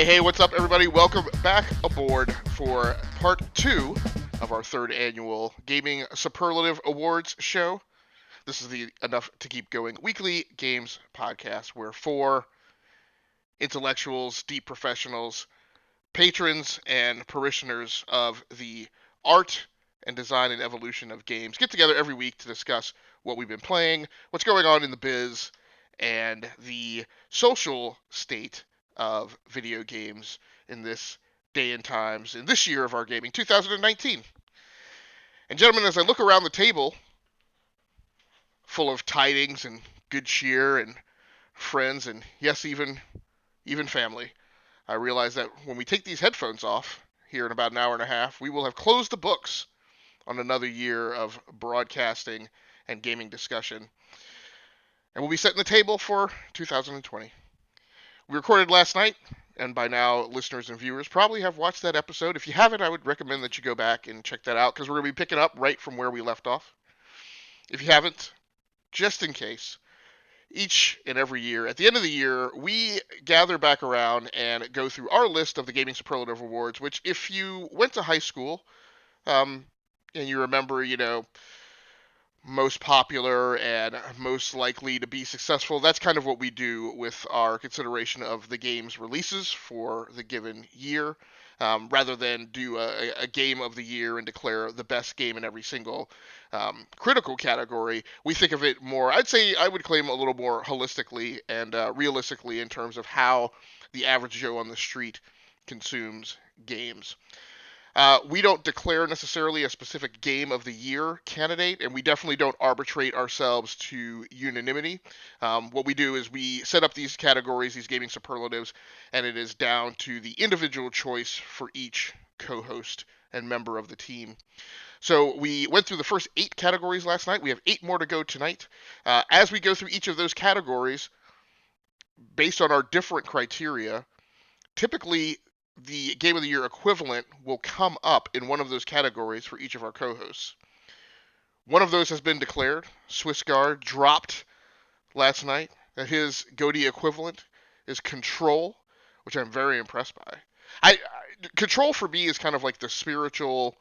Hey, what's up, everybody? Welcome back aboard for part 2 of our 3rd annual Gaming Superlative Awards show. This is the Enough to Keep Going weekly games podcast where 4 intellectuals, deep professionals, patrons, and parishioners of the art and design and evolution of games get together every week to discuss what we've been playing, what's going on in the biz, and the social state of video games in this day and times, in this year of our gaming, 2019. And gentlemen, as I look around the table, full of tidings and good cheer and friends and yes, even family, I realize that when we take these headphones off here in about an hour and a half, we will have closed the books on another year of broadcasting and gaming discussion. And we'll be setting the table for 2020. We recorded last night, and by now listeners and viewers probably have watched that episode. If you haven't, I would recommend that you go back and check that out because we're going to be picking up right from where we left off. If you haven't, just in case, each and every year, at the end of the year, we gather back around and go through our list of the Gaming Superlative Awards, which if you went to high school, and you remember, most popular and most likely to be successful, that's kind of what we do with our consideration of the game's releases for the given year, rather than do a game of the year and declare the best game in every single critical category. We think of it more, I would claim a little more holistically and realistically in terms of how the average Joe on the street consumes games. We don't declare necessarily a specific game of the year candidate, and we definitely don't arbitrate ourselves to unanimity. What we do is we set up these categories, these gaming superlatives, and it is down to the individual choice for each co-host and member of the team. So we went through the first 8 categories last night. We have 8 more to go tonight. As we go through each of those categories, based on our different criteria, typically the Game of the Year equivalent will come up in one of those categories for each of our co-hosts. One of those has been declared. SwissGuard dropped last night that his GOTY equivalent is Control, which I'm very impressed by. Control for me is kind of like the spiritual.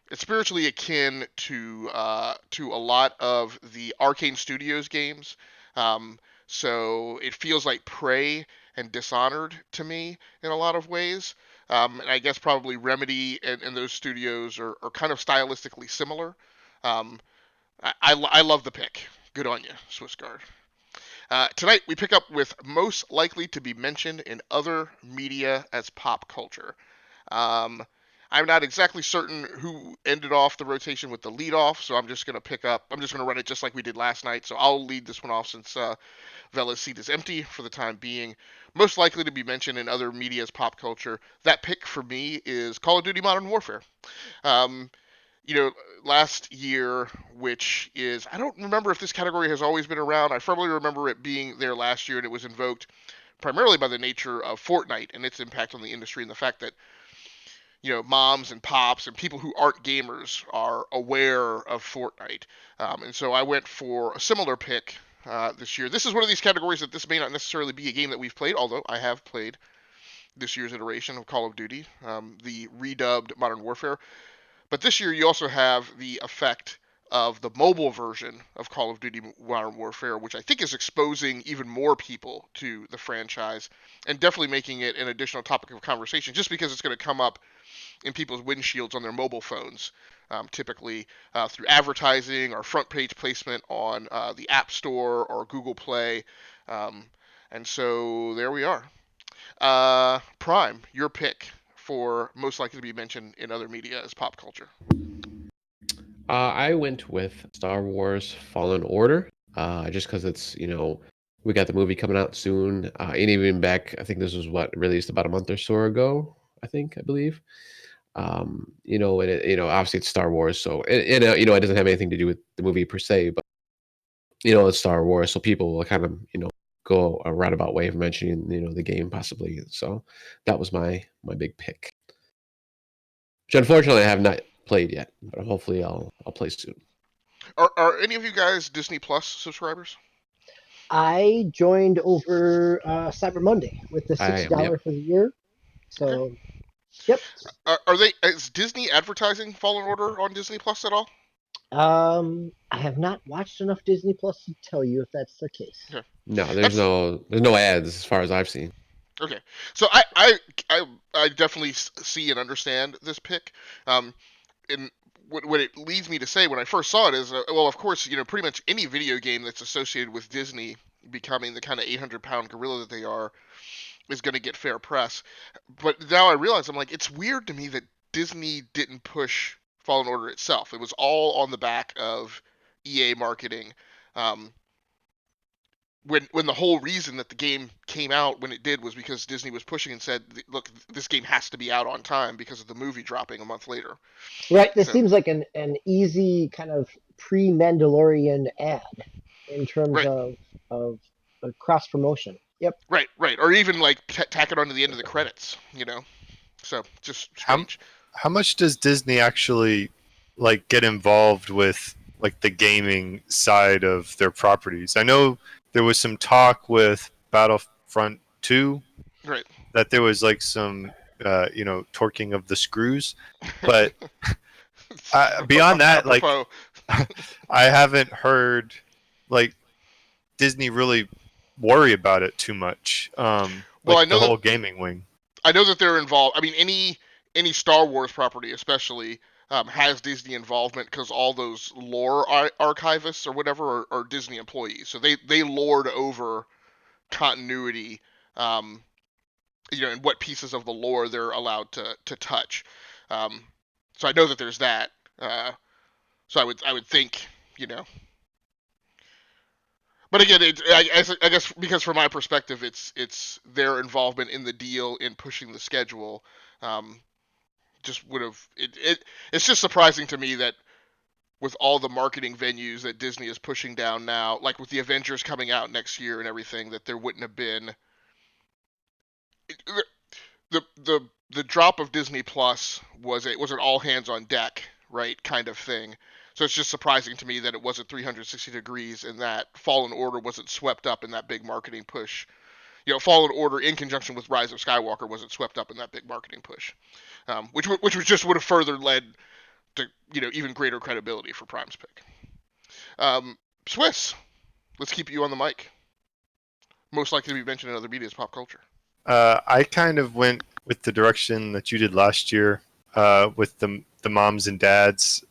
It's spiritually akin to a lot of the Arcane Studios games. So it feels like Prey and Dishonored to me in a lot of ways. And I guess probably Remedy and those studios are kind of stylistically similar. I love the pick. Good on you, SwissGuard. Tonight we pick up with most likely to be mentioned in other media as pop culture. I'm not exactly certain who ended off the rotation with the lead off, so I'm just going to run it just like we did last night. So I'll lead this one off since Vella's seat is empty for the time being. Most likely to be mentioned in other media's pop culture. That pick for me is Call of Duty Modern Warfare. Last year, which is, I don't remember if this category has always been around. I firmly remember it being there last year, and it was invoked primarily by the nature of Fortnite and its impact on the industry and the fact that moms and pops and people who aren't gamers are aware of Fortnite. And so I went for a similar pick this year. This is one of these categories that this may not necessarily be a game that we've played, although I have played this year's iteration of Call of Duty, the redubbed Modern Warfare. But this year you also have the effect of the mobile version of Call of Duty Modern Warfare, which I think is exposing even more people to the franchise and definitely making it an additional topic of conversation just because it's going to come up in people's windshields on their mobile phones, typically through advertising or front page placement on the App Store or Google Play. And so there we are. Prime, your pick for most likely to be mentioned in other media as pop culture. I went with Star Wars Fallen Order, just because it's, we got the movie coming out soon. And even back, I think this was released about a month or so ago, I believe. And obviously it's Star Wars, so it doesn't have anything to do with the movie per se, but it's Star Wars, so people will kind of go a roundabout way of mentioning the game possibly. So that was my big pick, which unfortunately I have not played yet, but hopefully I'll play soon. Are any of you guys Disney Plus subscribers? I joined over Cyber Monday with the $6 for the year. Okay. So, yep. Is Disney advertising Fallen Order on Disney Plus at all? I have not watched enough Disney Plus to tell you if that's the case. Okay. No, there's That's no ads as far as I've seen. okay. So I definitely see and understand this pick. And what it leads me to say when I first saw it is, well, of course, pretty much any video game that's associated with Disney becoming the kind of 800-pound gorilla that they are is going to get fair press. But now I realize, I'm like, it's weird to me that Disney didn't push Fallen Order itself. It was all on the back of EA marketing. Um, when the whole reason that the game came out when it did was because Disney was pushing and said, look, this game has to be out on time because of the movie dropping a month later. Right. This So seems like an easy kind of pre-Mandalorian ad in terms right, of cross promotion. Yep. right, or even like tack it onto the end of the credits. So just How strange. how much does Disney actually like get involved with like the gaming side of their properties? I know there was some talk with Battlefront 2 Right. that there was like some torquing of the screws, but beyond that, like Apropos. I haven't heard like Disney really worry about it too much. Well, Like the whole gaming wing. I know that they're involved. I mean, any Star Wars property, especially, has Disney involvement because all those lore archivists or whatever are Disney employees, so they lord over continuity, um, and what pieces of the lore they're allowed to touch. Um, so I know that there's that. So I would think, you know. But again, I guess because from my perspective, it's their involvement in the deal in pushing the schedule. Um, just would have it's just surprising to me that with all the marketing venues that Disney is pushing down now, like with the Avengers coming out next year and everything, that there wouldn't have been the drop of Disney Plus was an all hands on deck, right, kind of thing. So it's just surprising to me that it wasn't 360 degrees and that Fallen Order wasn't swept up in that big marketing push. Fallen Order in conjunction with Rise of Skywalker wasn't swept up in that big marketing push, which was just would have further led to even greater credibility for Prime's pick. Swiss, let's keep you on the mic. Most likely to be mentioned in other media's pop culture. I kind of went with the direction that you did last year, with the moms and dads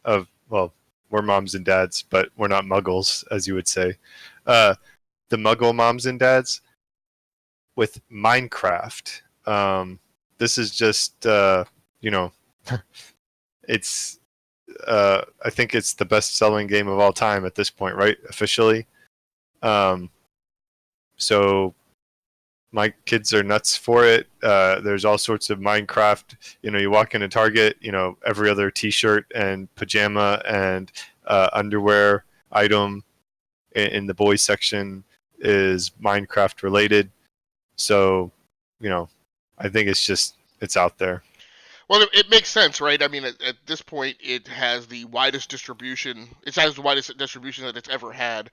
of well, we're moms and dads, but we're not muggles, as you would say. The muggle moms and dads with Minecraft. This is just it's I think it's the best selling game of all time at this point, right? Officially. So my kids are nuts for it. There's all sorts of Minecraft. You walk into Target, every other T-shirt and pajama and underwear item in the boys section is Minecraft related. So, I think it's out there. Well, it makes sense, right? I mean, at this point, it has the widest distribution. It has the widest distribution that it's ever had,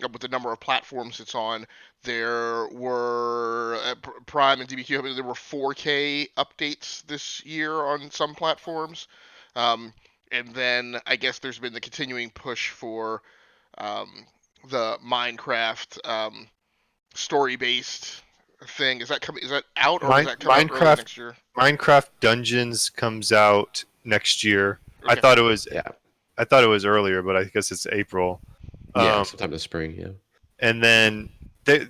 with the number of platforms it's on. There were Prime and DBQ. There were 4K updates this year on some platforms, and then I guess there's been the continuing push for the Minecraft story-based thing. Is that coming? Is that out, or does that come out early next year? Minecraft Dungeons comes out next year. Okay. I thought it was Yeah. I thought it was earlier, but I guess it's April. Yeah, sometime this spring. Yeah. And then the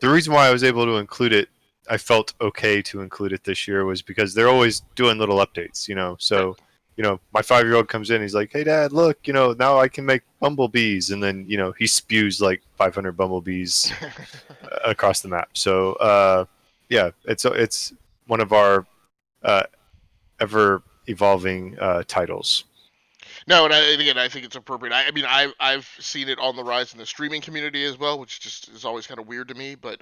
reason why I was able to include it, I felt okay to include it this year, was because they're always doing little updates. So my 5-year-old comes in, he's like, "Hey, Dad, look, now I can make bumblebees," and then he spews like 500 bumblebees across the map. So yeah, it's one of our ever evolving titles. No, and again, I think it's appropriate. I mean, I've seen it on the rise in the streaming community as well, which just is always kind of weird to me. But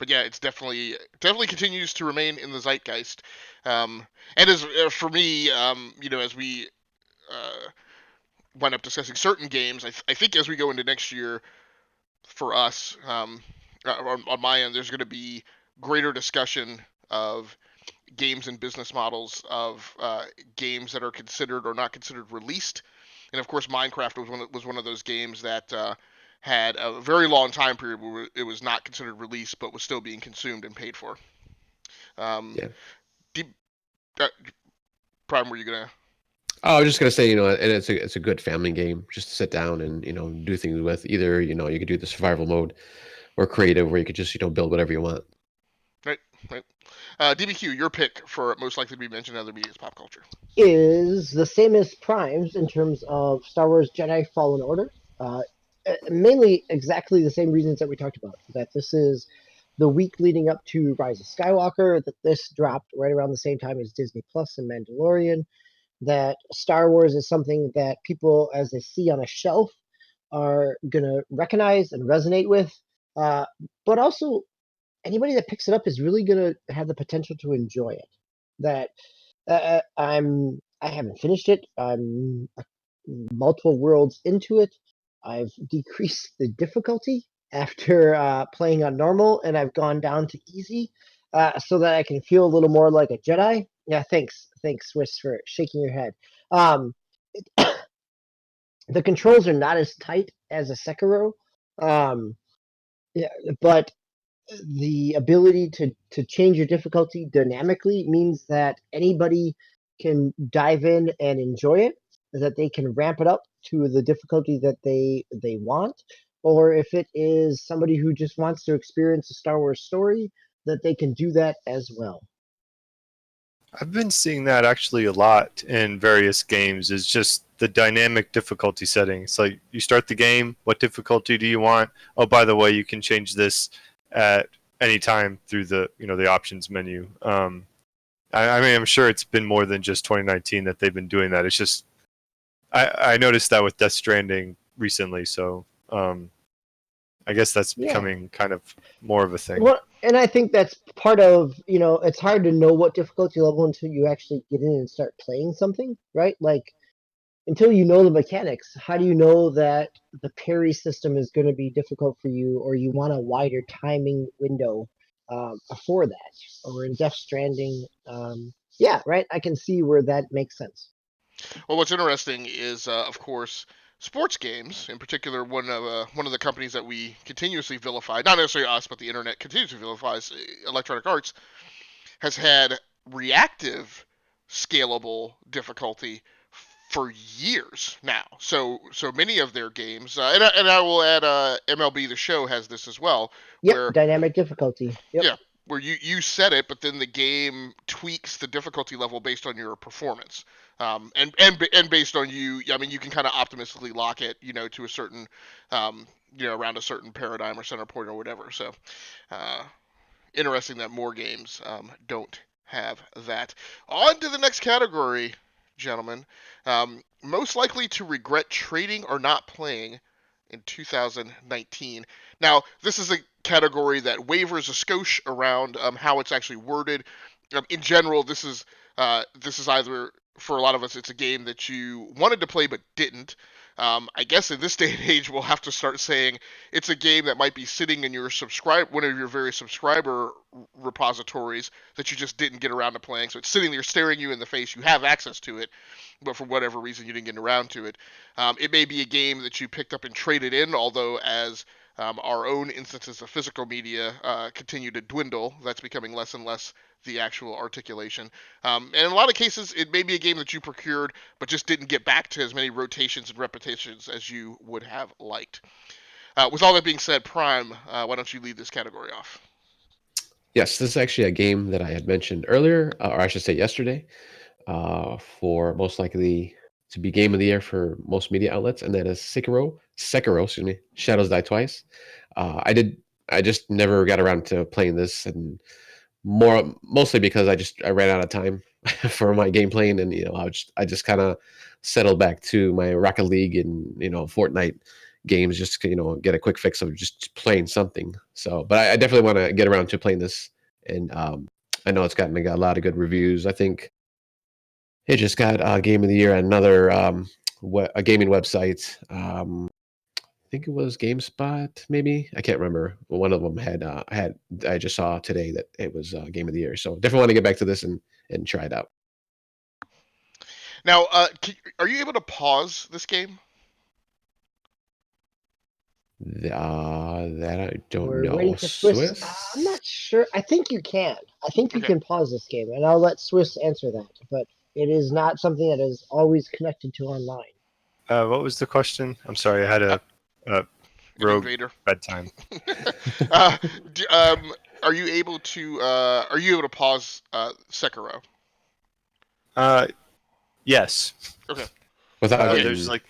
yeah, it's definitely continues to remain in the zeitgeist. And as for me, as we wind up discussing certain games, I think as we go into next year, for us, on my end, there's going to be greater discussion of games and business models of games that are considered or not considered released. And of course, Minecraft was one of those games that had a very long time period where it was not considered released, but was still being consumed and paid for. Yeah. Prime, were you gonna? Oh, I was just gonna say, and it's a good family game just to sit down and do things with. Either you could do the survival mode or creative, where you could just build whatever you want. Right. DBQ, your pick for most likely to be mentioned in other media's pop culture is the same as Prime's in terms of Star Wars Jedi Fallen Order. Mainly exactly the same reasons that we talked about. That this is the week leading up to Rise of Skywalker, that this dropped right around the same time as Disney Plus and Mandalorian, that Star Wars is something that people, as they see on a shelf, are going to recognize and resonate with. But also, anybody that picks it up is really going to have the potential to enjoy it. That I haven't finished it. I'm multiple worlds into it. I've decreased the difficulty after playing on normal, and I've gone down to easy so that I can feel a little more like a Jedi. Yeah, thanks, Swiss, for shaking your head. The controls are not as tight as a Sekiro, yeah, but the ability to change your difficulty dynamically means that anybody can dive in and enjoy it, that they can ramp it up to the difficulty that they want, or if it is somebody who just wants to experience a Star Wars story, that they can do that as well. I've been seeing that actually a lot in various games, is just the dynamic difficulty setting. It's like you start the game, what difficulty do you want? Oh, by the way, you can change this at any time through the the options menu. I mean, I'm sure it's been more than just 2019 that they've been doing that. It's just I noticed that with Death Stranding recently, so I guess that's becoming kind of more of a thing. Well, and I think that's part of, it's hard to know what difficulty level until you actually get in and start playing something, right? Like, until you know the mechanics, how do you know that the parry system is going to be difficult for you, or you want a wider timing window for that? Or in Death Stranding, yeah, right? I can see where that makes sense. Well, what's interesting is, of course, sports games, in particular, one of the companies that we continuously vilify, not necessarily us, but the internet continuously vilifies, Electronic Arts, has had reactive scalable difficulty for years now. So many of their games, and I will add, MLB The Show has this as well. Yep, where, dynamic difficulty. Yep. Yeah, where you set it, but then the game tweaks the difficulty level based on your performance. And based on you, I mean, you can kind of optimistically lock it, to a certain, around a certain paradigm or center point or whatever. So, interesting that more games don't have that. On to the next category, gentlemen. Most likely to regret trading or not playing in 2019. Now, this is a category that wavers a skosh around how it's actually worded. In general, this is either, for a lot of us, it's a game that you wanted to play but didn't. I guess in this day and age, we'll have to start saying it's a game that might be sitting in your one of your various subscriber repositories that you just didn't get around to playing. So it's sitting there staring you in the face. You have access to it, but for whatever reason, you didn't get around to it. It may be a game that you picked up and traded in, although as our own instances of physical media continue to dwindle, that's becoming less and less the actual articulation. And in a lot of cases, it may be a game that you procured, but just didn't get back to as many rotations and repetitions as you would have liked. With all that being said, Prime, why don't you lead this category off? Yes, this is actually a game that I had mentioned earlier, or I should say yesterday, for most likely to be game of the year for most media outlets, and that is Sekiro, excuse me, Shadows Die Twice. I just never got around to playing this, and mostly because I ran out of time for my game playing, and I just kind of settled back to my Rocket League and Fortnite games, just to get a quick fix of just playing something. So, but I definitely want to get around to playing this, and I know it's got a lot of good reviews. I think it just got Game of the Year at another a gaming website. think it was GameSpot, maybe. I can't remember. One of them had I just saw today that it was Game of the Year. So definitely want to get back to this and try it out. Now, are you able to pause this game? That I don't We're know. waiting for Swiss. I'm not sure. I think you can. I think you can pause this game, and I'll let Swiss answer that. But it is not something that is always connected to online. What was the question? I'm sorry, I had a rogue Invader. bedtime. Are you able to pause Sekiro? Yes. Okay. Without there's getting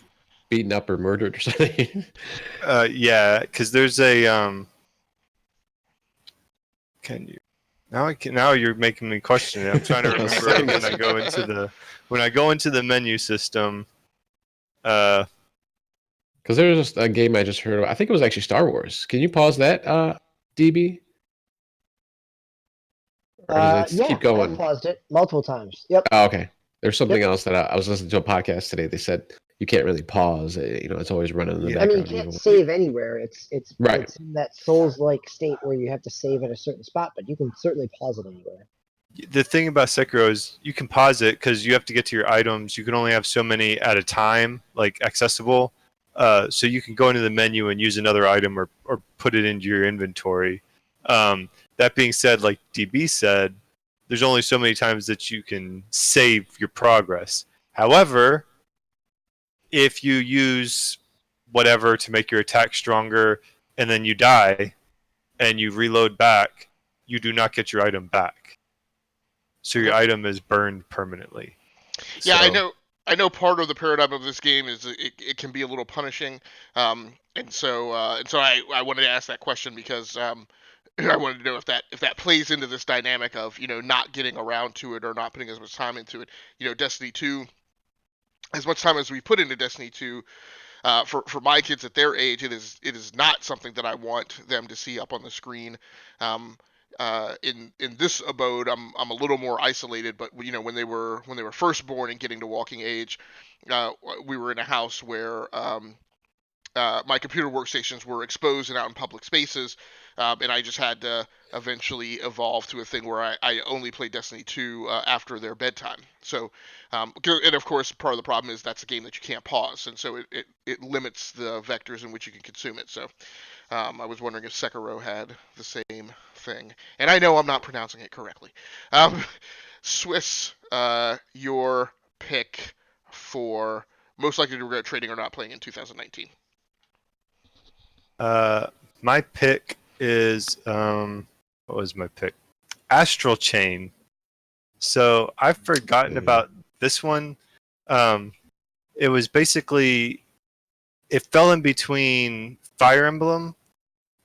beaten up or murdered or something. Yeah, because there's a Can you? Now you're making me question it. I'm trying to remember when I go into the menu system. Because there was a game I just heard of. I think it was actually Star Wars. Can you pause that, DB? Or does it keep going? I paused it multiple times. Yep. Oh, okay. There's something else that I was listening to a podcast today. They said you can't really pause. It's always running in the background. I mean, you can't save anywhere. It's right. It's in that Souls-like state where you have to save at a certain spot, but you can certainly pause it anywhere. The thing about Sekiro is you can pause it because you have to get to your items. You can only have so many at a time, accessible. So you can go into the menu and use another item or put it into your inventory. That being said, like DB said, there's only so many times that you can save your progress. However, if you use whatever to make your attack stronger and then you die and you reload back, you do not get your item back. So your item is burned permanently. Yeah, I know part of the paradigm of this game is it can be a little punishing. And so I wanted to ask that question because I wanted to know if that plays into this dynamic of not getting around to it or not putting as much time into it. Destiny 2, as much time as we put into Destiny 2, for my kids at their age, it is not something that I want them to see up on the screen. In this abode, I'm a little more isolated, but when they were first born and getting to walking age, we were in a house where my computer workstations were exposed and out in public spaces, and I just had to eventually evolve to a thing where I only play Destiny 2 after their bedtime. So, and of course, part of the problem is that's a game that you can't pause, and so it limits the vectors in which you can consume it. So, I was wondering if Sekiro had the same thing, and I know I'm not pronouncing it correctly. Swiss, your pick for most likely to regret trading or not playing in 2019. My pick is what was my pick? Astral Chain. So I've forgotten about this one. It was basically it fell in between Fire Emblem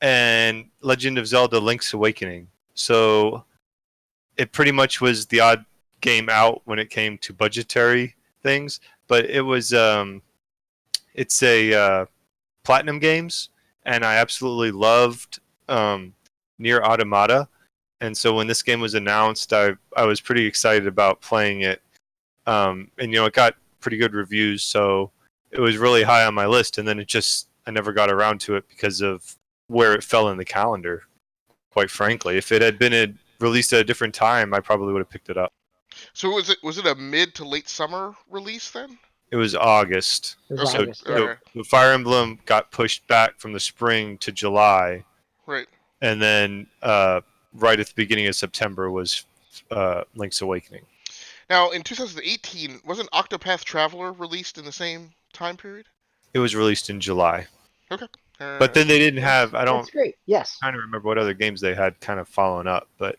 and Legend of Zelda: Link's Awakening. So it pretty much was the odd game out when it came to budgetary things, but it was it's a Platinum Games. And I absolutely loved Nier Automata. And so when this game was announced, I was pretty excited about playing it. And, it got pretty good reviews, so it was really high on my list. And then I never got around to it because of where it fell in the calendar, quite frankly. If it had been released at a different time, I probably would have picked it up. So was it a mid to late summer release then? It was August. The Fire Emblem got pushed back from the spring to July. Right. And then right at the beginning of September was Link's Awakening. Now, in 2018, wasn't Octopath Traveler released in the same time period? It was released in July. Okay. But then they didn't have... That's great. Yes. I'm trying to remember what other games they had kind of following up, but...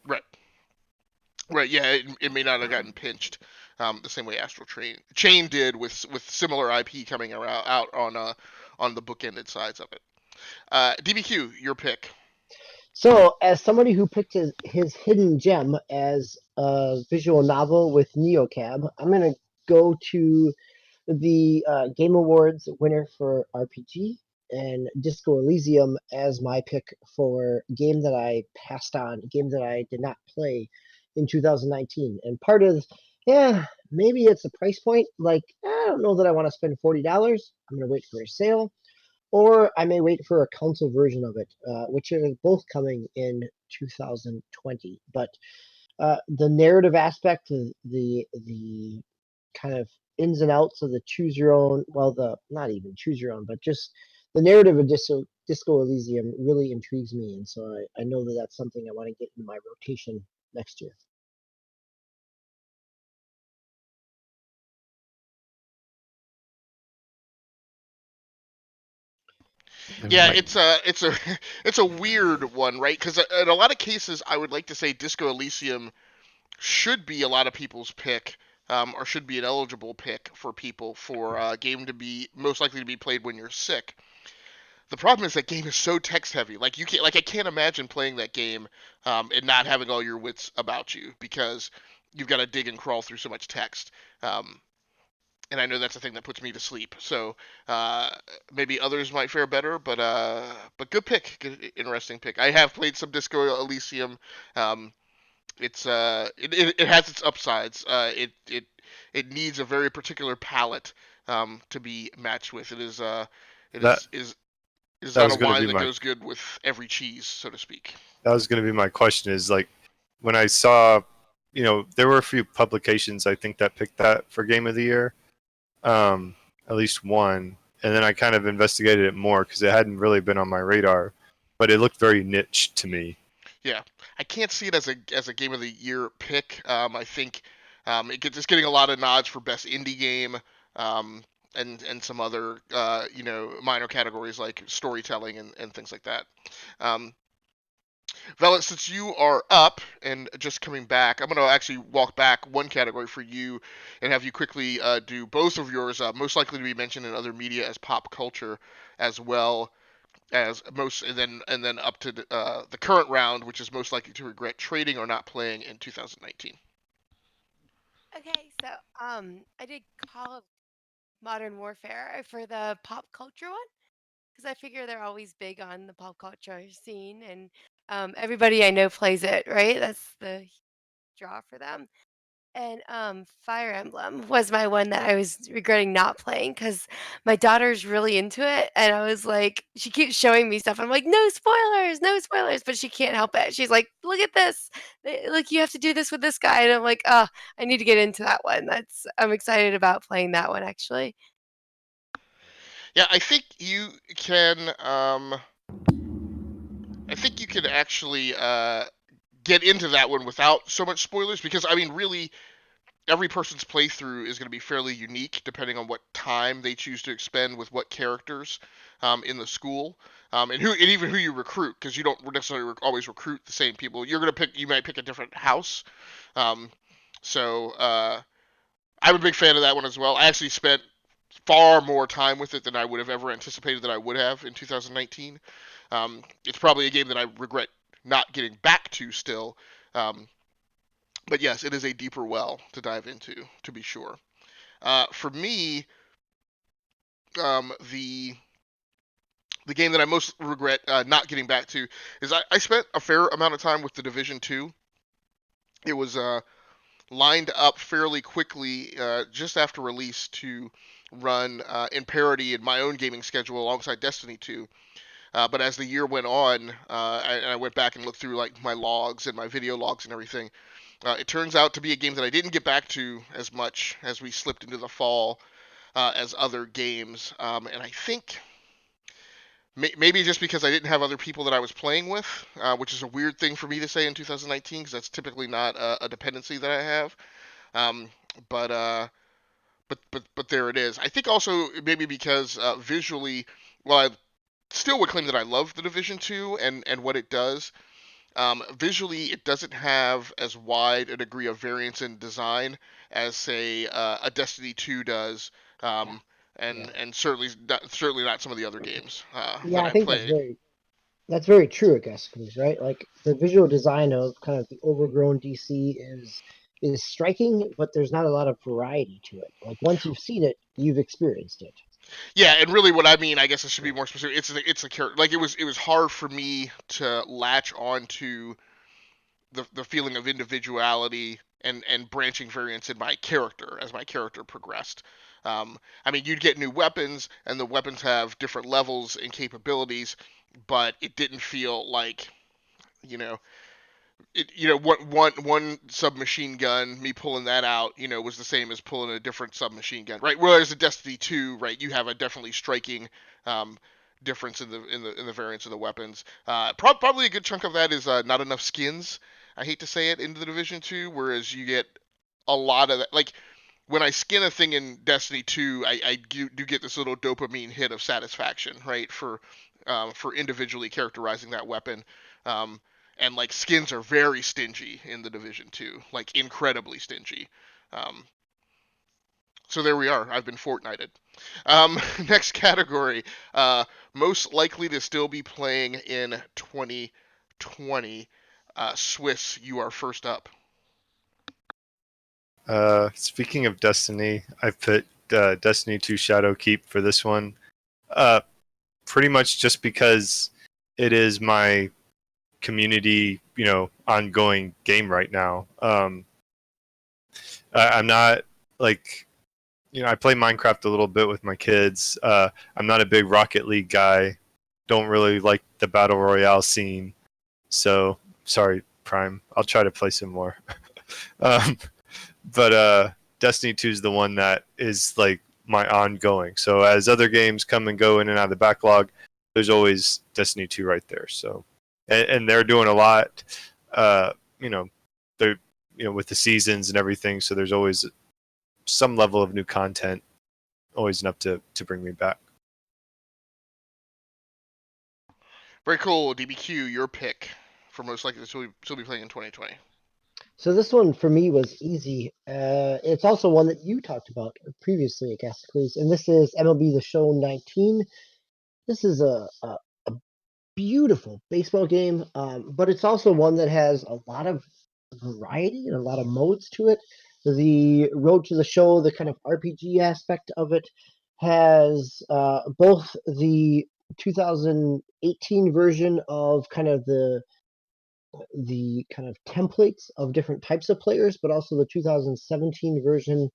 Right, yeah, it may not have gotten pinched the same way Astral Chain did with similar IP coming out on the bookended sides of it. DBQ, your pick. So, as somebody who picked his hidden gem as a visual novel with NeoCab, I'm going to go to the Game Awards winner for RPG and Disco Elysium as my pick for a game that I passed on, a game that I did not play in 2019. And part of, maybe it's a price point. I don't know that I want to spend $40. I'm going to wait for a sale. or I may wait for a console version of it, which are both coming in 2020. But the narrative aspect, the kind of ins and outs of the choose your own, well, the not even choose your own, but just the narrative of Disco Elysium really intrigues me, and so I know that that's something I want to get in my rotation next year. Yeah, Right. it's a weird one, right? Because in a lot of cases, I would like to say Disco Elysium should be a lot of people's pick, or should be an eligible pick for people for a game to be most likely to be played when you're sick. The problem is that game is so text heavy. Like you can't, like I can't imagine playing that game and not having all your wits about you because you've got to dig and crawl through so much text. Um, and I know that's a thing that puts me to sleep. So uh, maybe others might fare better, but good pick, good, interesting pick. I have played some Disco Elysium. Um, it has its upsides. It needs a very particular palate to be matched with. It That is that not a was going to wine be that my goes good with every cheese, so to speak. question. Is like when I saw, there were a few publications I think that picked that for Game of the Year, at least one, and then I kind of investigated it more because it hadn't really been on my radar, but it looked very niche to me. Yeah, I can't see it as a game of the year pick. I think it's getting a lot of nods for best indie game, um, and some other minor categories like storytelling and things like that. Um, Vela, since you are up and just coming back, I'm going to actually walk back one category for you and have you quickly do both of yours, most likely to be mentioned in other media as pop culture, as well as most, and then up to the current round, which is most likely to regret trading or not playing in 2019. Okay, so I did Call of Modern Warfare for the pop culture one because I figure they're always big on the pop culture scene, and everybody I know plays it, right? That's the draw for them. And Fire Emblem was my one that I was regretting not playing because my daughter's really into it, and I was like, she keeps showing me stuff. I'm like, no spoilers, no spoilers, but she can't help it. She's like, look at this, look, you have to do this with this guy, and I'm like, oh, I need to get into that one. I'm excited about playing that one actually. Yeah, I think you can. I think you can actually get into that one without so much spoilers because I mean, really, every person's playthrough is going to be fairly unique depending on what time they choose to expend with what characters in the school, and even who you recruit, because you don't necessarily always recruit the same people. You might pick a different house. Um, so I'm a big fan of that one as well. I actually spent far more time with it than I would have ever anticipated that I would have in 2019. It's probably a game that I regret not getting back to still. Um, but yes, it is a deeper well to dive into, to be sure. For me, the game that I most regret not getting back to is I spent a fair amount of time with the Division 2. It was lined up fairly quickly just after release to run in parity in my own gaming schedule alongside Destiny 2. But as the year went on, and I went back and looked through like my logs and my video logs and everything, it turns out to be a game that I didn't get back to as much as we slipped into the fall as other games. And I think maybe just because I didn't have other people that I was playing with, which is a weird thing for me to say in 2019 because that's typically not a dependency that I have. Um, but uh, but there it is. I think also maybe because visually, well, I still would claim that I love the Division 2 and what it does. Visually, it doesn't have as wide a degree of variance in design as, say, a Destiny 2 does, Yeah, um, yeah, and certainly not some of the other games yeah. that I I think played. that's very true, Agasicles, right? Like the visual design of kind of the overgrown DC is striking, but there's not a lot of variety to it. Like once you've seen it, you've experienced it. Yeah, and really, what I mean, I guess I should be more specific. It's the character. Like it was hard for me to latch on to the feeling of individuality and branching variants in my character as my character progressed. I mean, you'd get new weapons, and the weapons have different levels and capabilities, but it didn't feel like, you know, one submachine gun, me pulling that out, was the same as pulling a different submachine gun, right? Whereas in Destiny 2, right, you have a definitely striking difference in the variants of the weapons. Probably a good chunk of that is not enough skins. I hate to say it, into the Division 2, whereas you get a lot of that. Like when I skin a thing in Destiny 2, I do get this little dopamine hit of satisfaction, right, for individually characterizing that weapon. Um, and like skins are very stingy in the Division 2, like incredibly stingy. Um, so there we are. I've been Fortnited. Next category, most likely to still be playing in 2020. Swiss, you are first up. Speaking of Destiny, I put Destiny 2 Shadowkeep for this one. Pretty much just because it is my community, ongoing game right now. I'm not like, I play Minecraft a little bit with my kids. I'm not a big Rocket League guy. Don't really like the Battle Royale scene. So, sorry, Prime. I'll try to play some more. But Destiny 2 is the one that is like my ongoing. So as other games come and go in and out of the backlog, there's always Destiny 2 right there. So, and they're doing a lot, they're, with the seasons and everything. So there's always some level of new content, always enough to bring me back. Very cool. DBQ, your pick for most likely to still be playing in 2020. So this one for me was easy. It's also one that you talked about previously, Agasicles, and this is MLB The Show 19. This is a beautiful baseball game, but it's also one that has a lot of variety and a lot of modes to it. The Road to the Show, the kind of RPG aspect of it, has both the 2018 version of kind of the kind of templates of different types of players, but also the 2017 version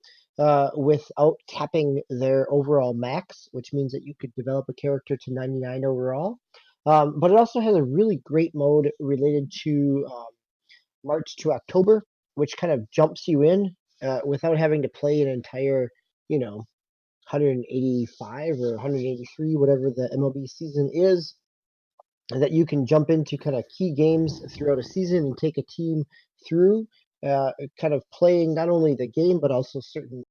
without capping their overall max, which means that you could develop a character to 99 overall. But it also has a really great mode related to March to October, which kind of jumps you in without having to play an entire, 185 or 183, whatever the MLB season is, that you can jump into kind of key games throughout a season and take a team through, kind of playing not only the game but also certain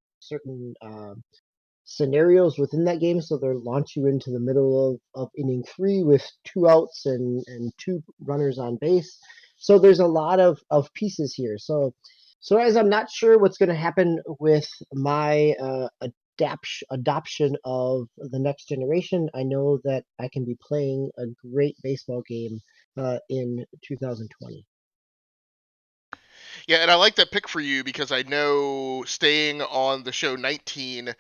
scenarios within that game. So they'll launch you into the middle of inning 3 with 2 outs and 2 runners on base. So there's a lot of pieces here. So as I'm not sure what's going to happen with my adoption of the next generation, I know that I can be playing a great baseball game in 2020. Yeah, and I like that pick for you because I know staying on the show 19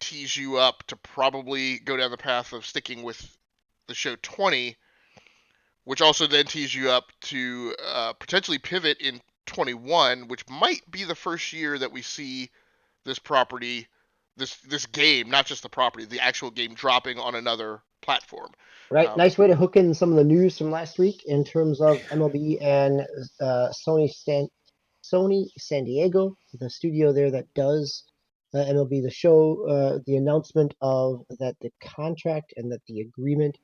tees you up to probably go down the path of sticking with the show 20, which also then tees you up to potentially pivot in 21, which might be the first year that we see this property, this game, not just the property, the actual game dropping on another platform. Right, nice way to hook in some of the news from last week in terms of MLB and Sony San Diego, the studio there that does MLB The Show. The announcement of that the contract and that the agreement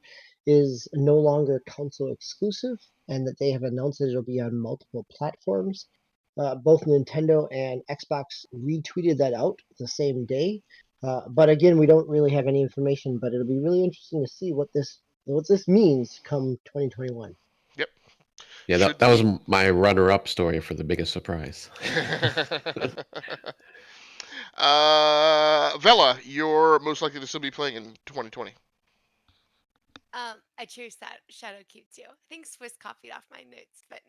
is no longer console exclusive, and that they have announced that it'll be on multiple platforms. Both Nintendo and Xbox retweeted that out the same day. But again, we don't really have any information, but it'll be really interesting to see what this means come 2021. Yep. Yeah, that was my runner-up story for the biggest surprise. Vella, you're most likely to still be playing in 2020. I choose Shadowkeep too. I think Swiss copied off my notes, but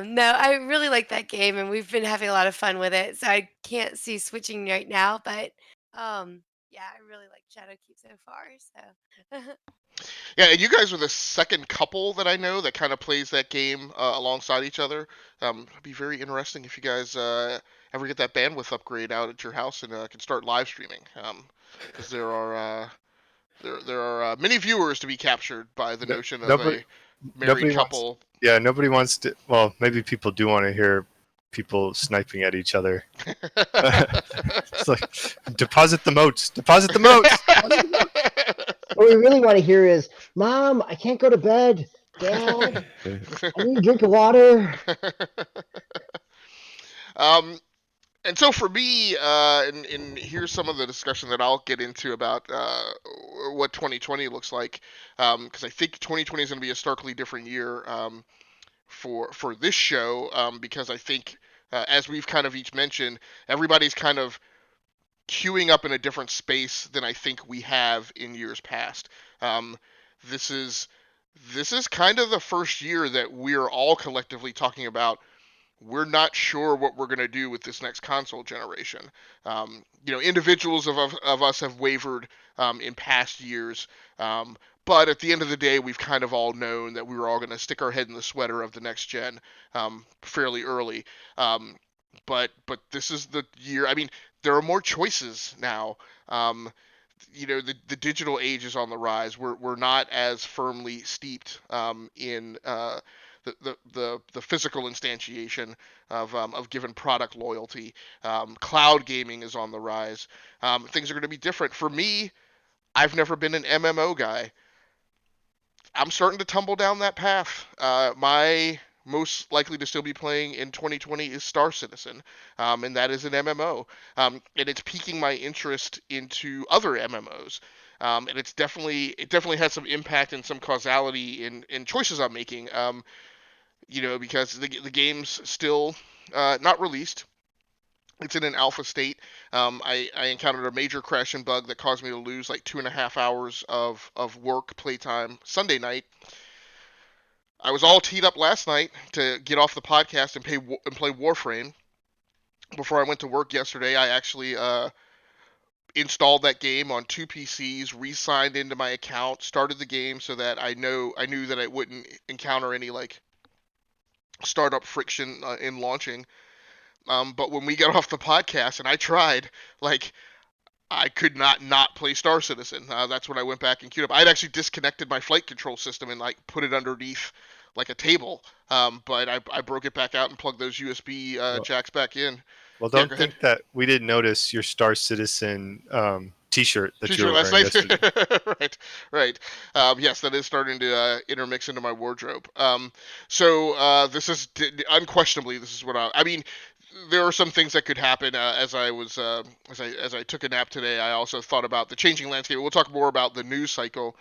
no, I really like that game, and we've been having a lot of fun with it. So I can't see switching right now, but yeah, I really like Shadowkeep so far. So Yeah, and you guys are the second couple that I know that kind of plays that game alongside each other. It'd be very interesting if you guys ever get that bandwidth upgrade out at your house and can start live streaming. Because there are many viewers to be captured by the No- notion of Nobody, a married nobody wants. couple. Yeah, nobody wants to. Well, maybe people do want to hear people sniping at each other. It's like deposit the moats. Deposit the moats. What we really want to hear is, Mom, I can't go to bed. Dad, I need a drink of water. um, and so for me, and here's some of the discussion that I'll get into about what 2020 looks like, because I think 2020 is going to be a starkly different year for this show, because I think, as we've kind of each mentioned, everybody's kind of queuing up in a different space than I think we have in years past. Um, this is kind of the first year that we're all collectively talking about we're not sure what we're going to do with this next console generation. Individuals of us have wavered in past years, but at the end of the day, we've kind of all known that we were all going to stick our head in the sweater of the next gen fairly early. But this is the year. I mean, there are more choices now. The digital age is on the rise. We're not as firmly steeped in the physical instantiation of given product loyalty. Cloud gaming is on the rise. Things are going to be different. For me, I've never been an MMO guy. I'm starting to tumble down that path. My most likely to still be playing in 2020 is Star Citizen, and that is an MMO, and it's piquing my interest into other MMOs. And it definitely has some impact and some causality in choices I'm making. Because the game's still not released. It's in an alpha state. I encountered a major crash and bug that caused me to lose like 2.5 hours of work playtime Sunday night. I was all teed up last night to get off the podcast and play Warframe. Before I went to work yesterday, I actually installed that game on 2 PCs, re-signed into my account, started the game so that I knew that I wouldn't encounter any like startup friction in launching. But when we got off the podcast and I tried, like, I could not play Star Citizen. That's when I went back and queued up. I'd actually disconnected my flight control system and like put it underneath like a table. But I broke it back out and plugged those USB jacks back in. Well, Yeah, don't go ahead. think that we didn't notice your Star Citizen T-shirt that you were T-shirt last wearing night. yesterday. Right. Yes, that is starting to intermix into my wardrobe. So this is unquestionably this is what I mean. There are some things that could happen as I took a nap today. I also thought about the changing landscape. We'll talk more about the news cycle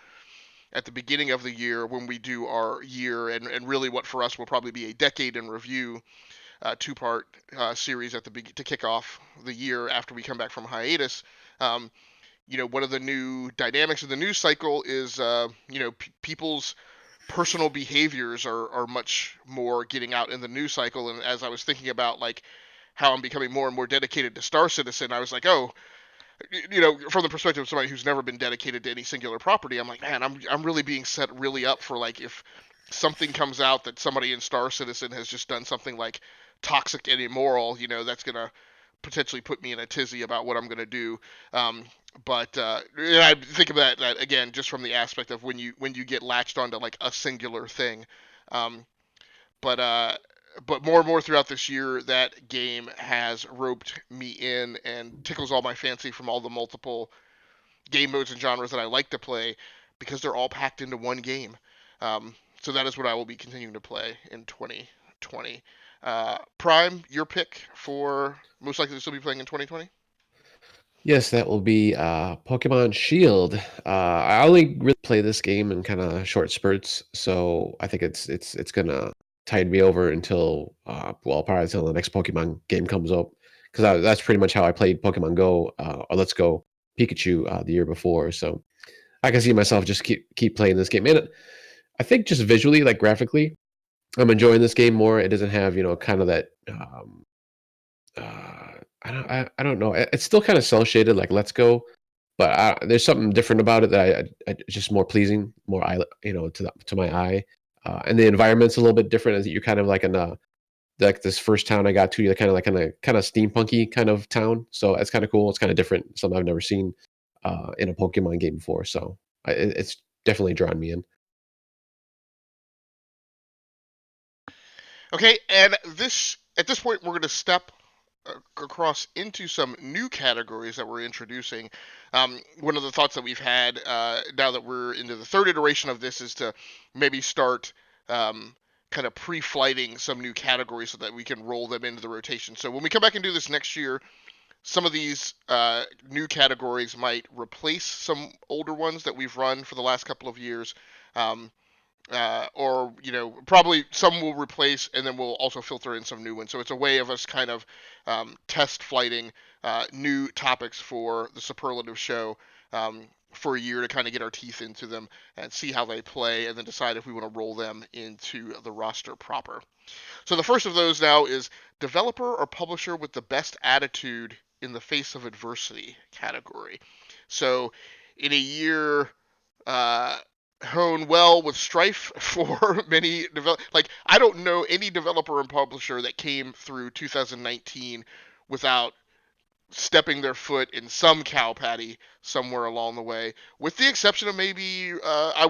at the beginning of the year when we do our year and really what for us will probably be a decade in review, two-part series to kick off the year after we come back from hiatus. One of the new dynamics of the news cycle is people's personal behaviors are much more getting out in the news cycle. And as I was thinking about like how I'm becoming more and more dedicated to Star Citizen, I was like, oh, from the perspective of somebody who's never been dedicated to any singular property, I'm like, man, I'm really being set really up for like if something comes out that somebody in Star Citizen has just done something like toxic and immoral, that's gonna potentially put me in a tizzy about what I'm gonna do. But I think of that again just from the aspect of when you get latched onto like a singular thing. Um, but uh, but more and more throughout this year, that game has roped me in and tickles all my fancy from all the multiple game modes and genres that I like to play because they're all packed into one game. So that is what I will be continuing to play in 2020. Prime, your pick for most likely to still be playing in 2020? Yes, that will be Pokemon Shield. I only really play this game in kind of short spurts, so I think it's gonna tide me over until probably until the next Pokemon game comes up, because that's pretty much how I played Pokemon Go or Let's Go Pikachu the year before. So I can see myself just keep playing this game, and I think just visually, like graphically, I'm enjoying this game more. It doesn't have kind of that. I don't know. It's still kind of cel shaded like Let's Go, but there's something different about it that it's just more pleasing, more eye, to my eye, and the environment's a little bit different. As you're kind of like in a like this first town I got to, you're kind of steampunky kind of town, so it's kind of cool. It's kind of different, something I've never seen in a Pokemon game before. So it's definitely drawn me in. Okay, and at this point, we're going to step across into some new categories that we're introducing. One of the thoughts that we've had now that we're into the third iteration of this is to maybe start kind of pre-flighting some new categories so that we can roll them into the rotation. So when we come back and do this next year, some of these new categories might replace some older ones that we've run for the last couple of years. Or probably some will replace, and then we'll also filter in some new ones. So it's a way of us kind of test flighting new topics for the Superlative show for a year to kind of get our teeth into them and see how they play, and then decide if we want to roll them into the roster proper. So the first of those now is developer or publisher with the best attitude in the face of adversity category. So in a year hone well with strife for many I don't know any developer and publisher that came through 2019 without stepping their foot in some cow patty somewhere along the way, with the exception of maybe I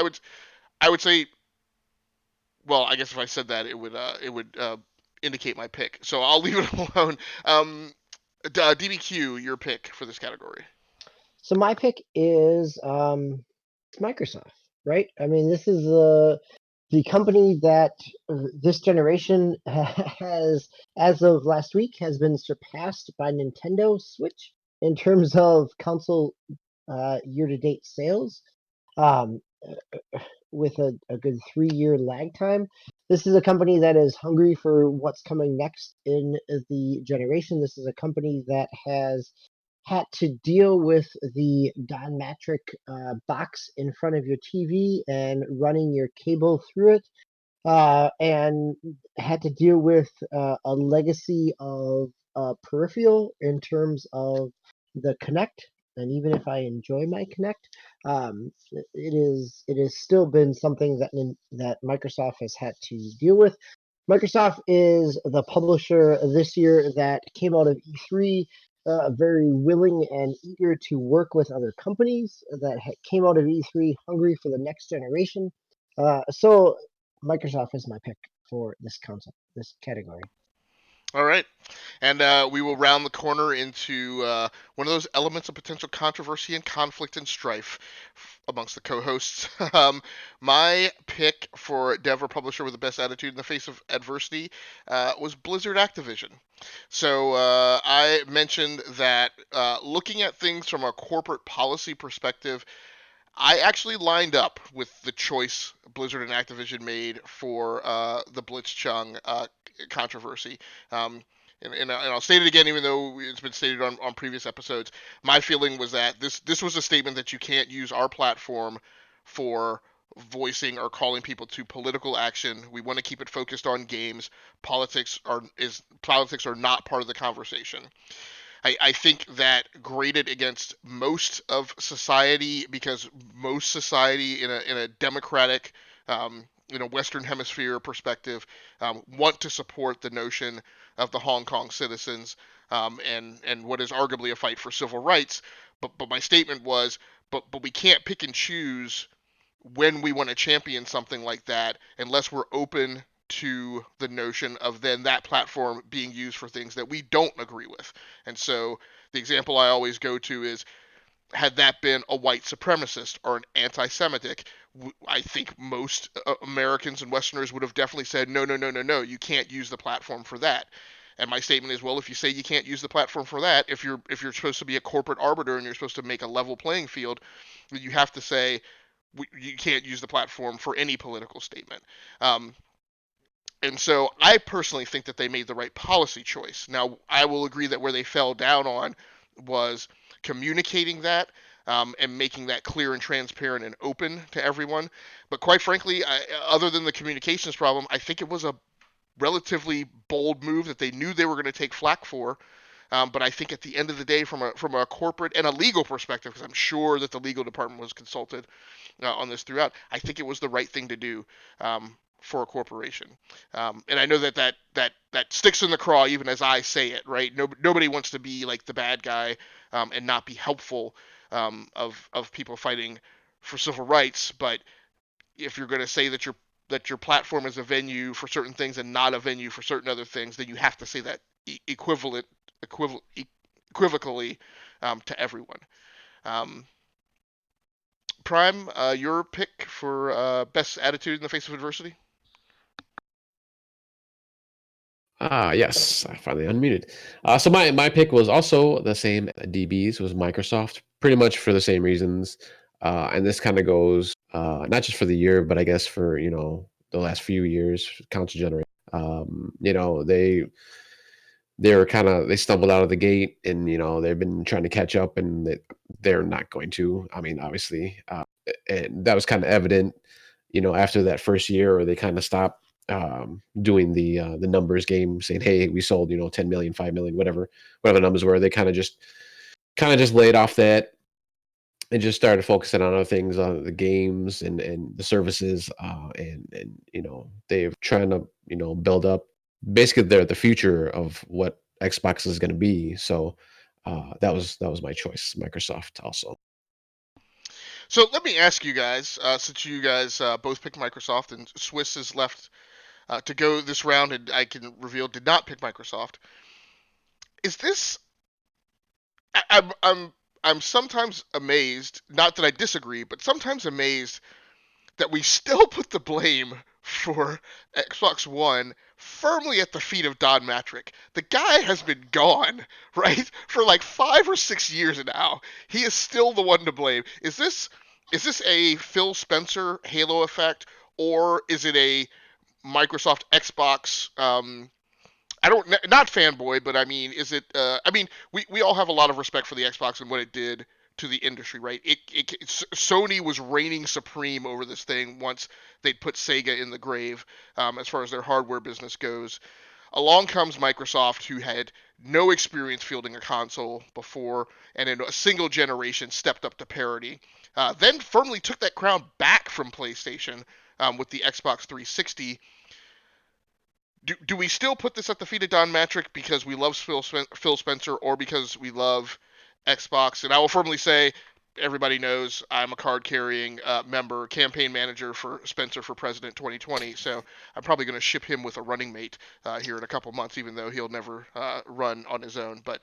would say, well, I guess if I said that it would indicate my pick, so I'll leave it alone. DBQ, your pick for this category. So my pick is Microsoft, right? I mean, this is the company that this generation has, as of last week, has been surpassed by Nintendo Switch in terms of console year-to-date sales, with a good 3-year lag time. This is a company that is hungry for what's coming next in the generation. This is a company that has had to deal with the Don Matrick box in front of your TV and running your cable through it, and had to deal with a legacy of peripheral in terms of the Kinect. And even if I enjoy my Kinect, it has still been something that Microsoft has had to deal with. Microsoft is the publisher this year that came out of E3 very willing and eager to work with other companies, that came out of E3 hungry for the next generation. So Microsoft is my pick for this category. All right. And we will round the corner into one of those elements of potential controversy and conflict and strife amongst the co-hosts. My pick for dev or publisher with the best attitude in the face of adversity was Blizzard Activision. So I mentioned that looking at things from a corporate policy perspective, I actually lined up with the choice Blizzard and Activision made for the Blitzchung controversy. And I'll state it again, even though it's been stated on previous episodes. My feeling was that this was a statement that you can't use our platform for voicing or calling people to political action. We want to keep it focused on games. Politics are not part of the conversation. I think that graded against most of society, because most society in a democratic, Western Hemisphere perspective, want to support the notion of the Hong Kong citizens, and what is arguably a fight for civil rights. But my statement was, but we can't pick and choose when we want to champion something like that unless we're open to the notion of then that platform being used for things that we don't agree with. And so the example I always go to is, had that been a white supremacist or an anti-Semitic, I think most Americans and Westerners would have definitely said, no, no, no, no, no, you can't use the platform for that. And my statement is, well, if you say you can't use the platform for that, if you're supposed to be a corporate arbiter and you're supposed to make a level playing field, you have to say you can't use the platform for any political statement. And so I personally think that they made the right policy choice. Now, I will agree that where they fell down on was communicating that, and making that clear and transparent and open to everyone. But quite frankly, other than the communications problem, I think it was a relatively bold move that they knew they were going to take flack for. But I think at the end of the day, from a corporate and a legal perspective, because I'm sure that the legal department was consulted on this throughout, I think it was the right thing to do for a corporation. And I know that sticks in the craw even as I say it, right? Nobody wants to be like the bad guy and not be helpful of people fighting for civil rights. But if you're going to say that your platform is a venue for certain things and not a venue for certain other things, then you have to say that equivocally to everyone. Prime, your pick for best attitude in the face of adversity? Yes, I finally unmuted. So my pick was also the same. DBs was Microsoft, pretty much for the same reasons. And this kind of goes not just for the year, but I guess for the last few years, console generation. They stumbled out of the gate, and they've been trying to catch up, and they're not going to. I mean, obviously, and that was kind of evident, after that first year, where they kind of stopped doing the numbers game, saying, "Hey, we sold 10 million, 5 million, whatever the numbers were." They kind of just laid off that and just started focusing on other things, on the games and the services, and they're trying to build up basically the future of what Xbox is going to be. So that was my choice, Microsoft also. So let me ask you guys, since you guys both picked Microsoft and Swiss is left to go this round, and I can reveal did not pick Microsoft. Is this? I'm sometimes amazed. Not that I disagree, but sometimes amazed that we still put the blame for Xbox One firmly at the feet of Don Matrick. The guy has been gone, right, for like 5 or 6 years now. He is still the one to blame. Is this a Phil Spencer halo effect, or is it a Microsoft Xbox not fanboy, but I mean, is it? We all have a lot of respect for the Xbox and what it did to the industry, right? Sony was reigning supreme over this thing once they'd put Sega in the grave, as far as their hardware business goes. Along comes Microsoft, who had no experience fielding a console before, and in a single generation stepped up to parity. Then firmly took that crown back from PlayStation with the Xbox 360. Do we still put this at the feet of Don Matrick because we love Phil Spencer, or because we love Xbox? And I will firmly say, everybody knows I'm a card-carrying member, campaign manager for Spencer for President 2020, so I'm probably going to ship him with a running mate here in a couple months, even though he'll never run on his own. But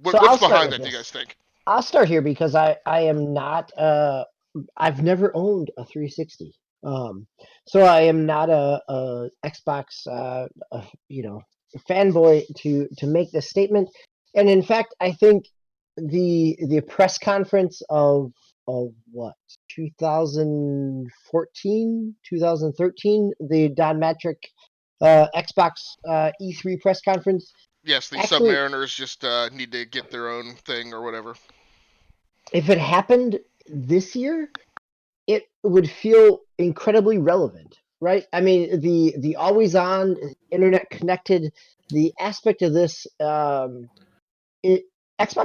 what's behind that, do you guys think? I'll start here because I am not I've never owned a 360. So I am not a Xbox fanboy to make this statement. And in fact, I think the press conference of what, 2014, 2013, the Don Matrick Xbox E3 press conference. Yes, the Actually, Submariners just need to get their own thing or whatever. if it happened this year, it would feel incredibly relevant, right? I mean, the always on, internet connected, the aspect of this, Xbox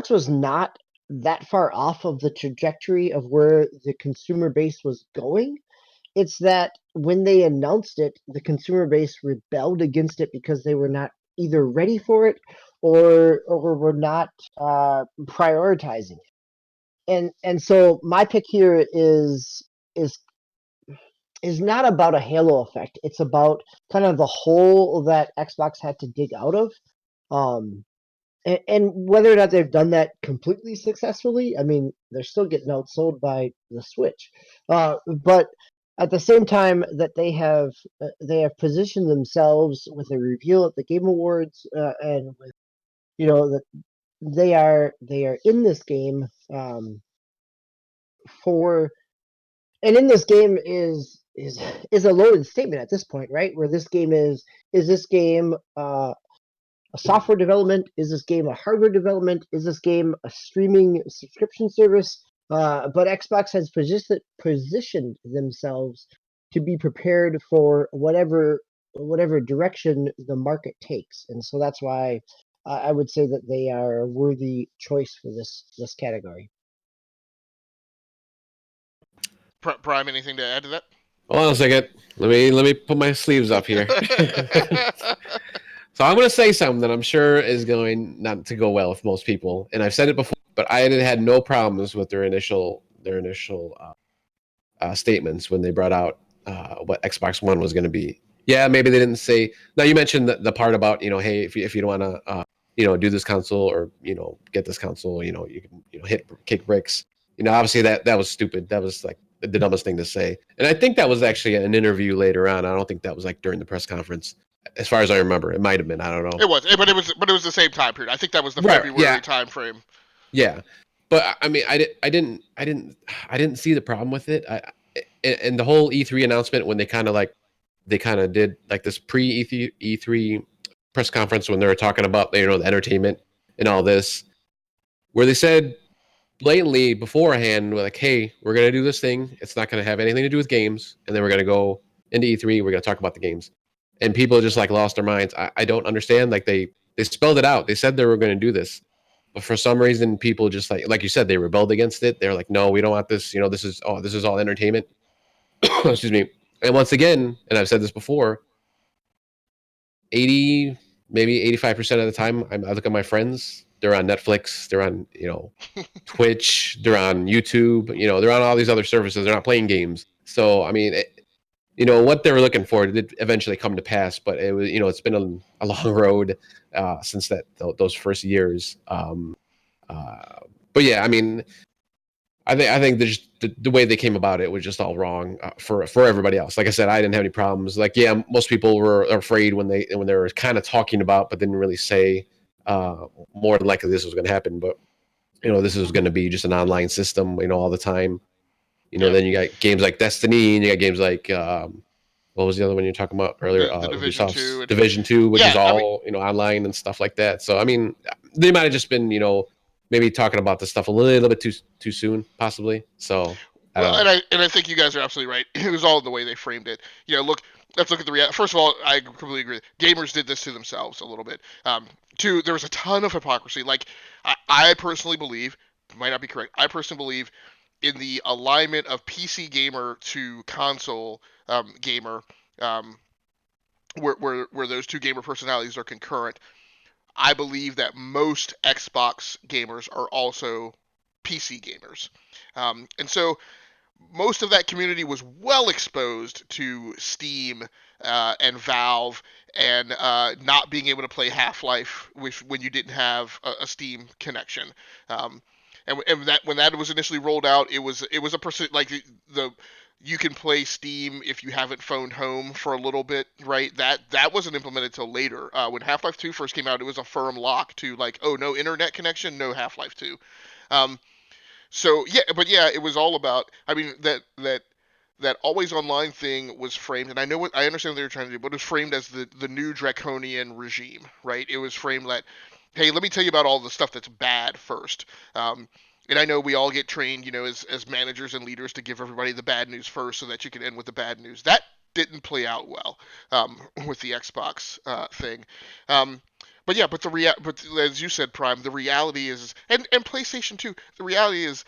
was not that far off of the trajectory of where the consumer base was going. It's that when they announced it, the consumer base rebelled against it because they were not either ready for it or were not prioritizing it. And so my pick here is not about a halo effect. It's about kind of the hole that Xbox had to dig out of. And whether or not they've done that completely successfully, I mean, they're still getting outsold by the Switch. But at the same time that they have positioned themselves with a reveal at the Game Awards, and with that they are in this game for, and in this game is a loaded statement at this point, right? Where this game is this game a software development? Is this game a hardware development? Is this game a streaming subscription service? But Xbox has positioned themselves to be prepared for whatever direction the market takes, and so that's why I would say that they are a worthy choice for this category. Prime, anything to add to that? Hold on a second. Let me put my sleeves up here. So I'm going to say something that I'm sure is going not to go well with most people, and I've said it before, but I had no problems with their initial statements when they brought out what Xbox One was going to be. Yeah, maybe they didn't say. Now you mentioned the part about hey, if you don't want to do this console or get this console, you can kick bricks. Obviously that was stupid. That was like the dumbest thing to say. And I think that was actually an interview later on. I don't think that was like during the press conference. As far as I remember, it might have been. I don't know. It was, but it was the same time period. I think that was the Right, February yeah. time frame. Yeah, but I mean, I didn't see the problem with it. And the whole E3 announcement when they kind of did like this pre E3 press conference when they were talking about the entertainment and all this, where they said blatantly beforehand, like, hey, we're gonna do this thing. It's not gonna have anything to do with games, and then we're gonna go into E3. We're gonna talk about the games, and people just like lost their minds. I don't understand. Like they spelled it out. They said they were gonna do this, but for some reason, people just like you said, they rebelled against it. They're like, no, we don't want this. This is all entertainment. Excuse me. And once again, and I've said this before, 80, maybe 85% of the time, I look at my friends. They're on Netflix. They're on Twitch. They're on YouTube. They're on all these other services. They're not playing games. So I mean, what they were looking for did eventually come to pass. But it was it's been a long road since those first years. But yeah, I mean, I think the way they came about it was just all wrong for everybody else. Like I said, I didn't have any problems. Like, yeah, most people were afraid when they were kind of talking about, but didn't really say more than likely this was going to happen. But this is going to be just an online system, all the time. Then you got games like Destiny, and you got games like what was the other one you were talking about earlier? The Division 2. Division 2, which is all online and stuff like that. So I mean, they might have just been maybe talking about this stuff a little bit too soon, possibly. So and I think you guys are absolutely right. It was all in the way they framed it. Let's look at the reality. First of all, I completely agree. Gamers did this to themselves a little bit. Two, there was a ton of hypocrisy. Like, I personally believe, might not be correct, I personally believe in the alignment of PC gamer to console gamer, where those two gamer personalities are concurrent. I believe that most Xbox gamers are also PC gamers. And so most of that community was well exposed to Steam and Valve and not being able to play Half-Life when you didn't have a Steam connection. And that when that was initially rolled out, it was a percent like the you can play Steam if you haven't phoned home for a little bit, right? That wasn't implemented till later. When Half-Life 2 first came out, it was a firm lock to like, oh, no internet connection, no Half-Life 2. So yeah, but yeah, it was all about. I mean that always online thing was framed, and I understand what they were trying to do, but it was framed as the new draconian regime, right? It was framed that, hey, let me tell you about all the stuff that's bad first. And I know we all get trained, as managers and leaders to give everybody the bad news first, so that you can end with the bad news. That didn't play out well with the Xbox thing. But yeah, but as you said, Prime, the reality is, and PlayStation 2, the reality is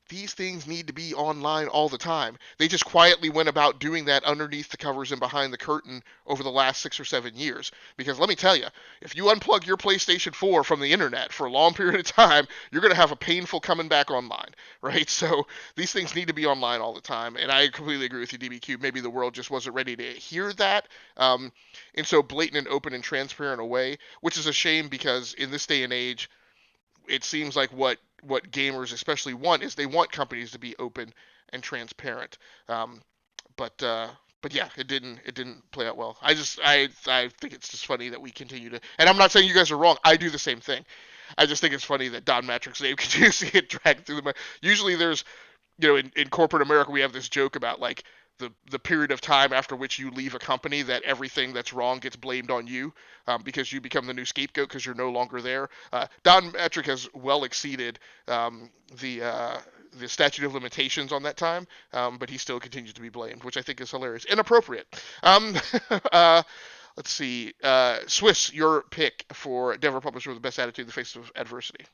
these things need to be online all the time. They just quietly went about doing that underneath the covers and behind the curtain over the last 6 or 7 years. Because let me tell you, if you unplug your PlayStation 4 from the internet for a long period of time, you're going to have a painful coming back online, right? So these things need to be online all the time. And I completely agree with you, DBQ. Maybe the world just wasn't ready to hear that in so blatant and open and transparent a way, which is a shame because in this day and age, it seems like what gamers especially want is they want companies to be open and transparent. But yeah, it didn't play out well. I think it's just funny that we continue to, and I'm not saying you guys are wrong. I do the same thing. I just think it's funny that Don Matrick's name continues to get dragged through the. Usually there's, in corporate America we have this joke about like the period of time after which you leave a company that everything that's wrong gets blamed on you because you become the new scapegoat because you're no longer there. Don Metric has well exceeded the statute of limitations on that time, but he still continues to be blamed, which I think is hilarious. Inappropriate. let's see. Swiss, your pick for Denver publisher with the best attitude in the face of adversity.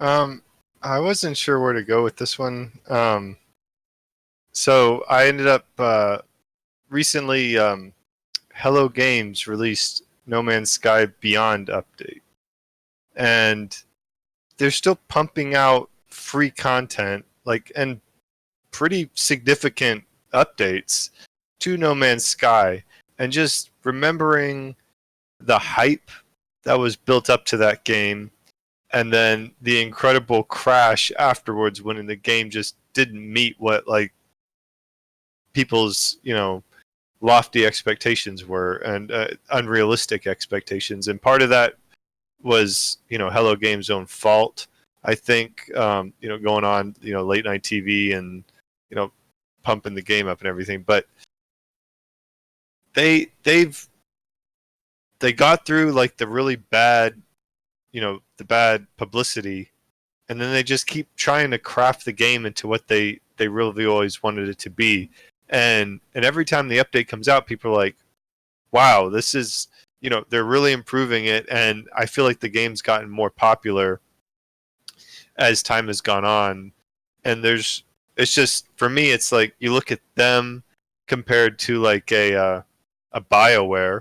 I wasn't sure where to go with this one. So I ended up recently. Hello Games released No Man's Sky Beyond update, and they're still pumping out free content, and pretty significant updates to No Man's Sky, and just remembering the hype that was built up to that game, and then the incredible crash afterwards when the game just didn't meet what people's lofty expectations were, and unrealistic expectations, and part of that was Hello Games' own fault, I think. Going on late night TV and pumping the game up and everything, but they got through the really bad the bad publicity, and then they just keep trying to craft the game into what they really always wanted it to be. And every time the update comes out, people are like, wow, this is, they're really improving it. And I feel like the game's gotten more popular as time has gone on. And it's just, for me, it's like you look at them compared to a BioWare.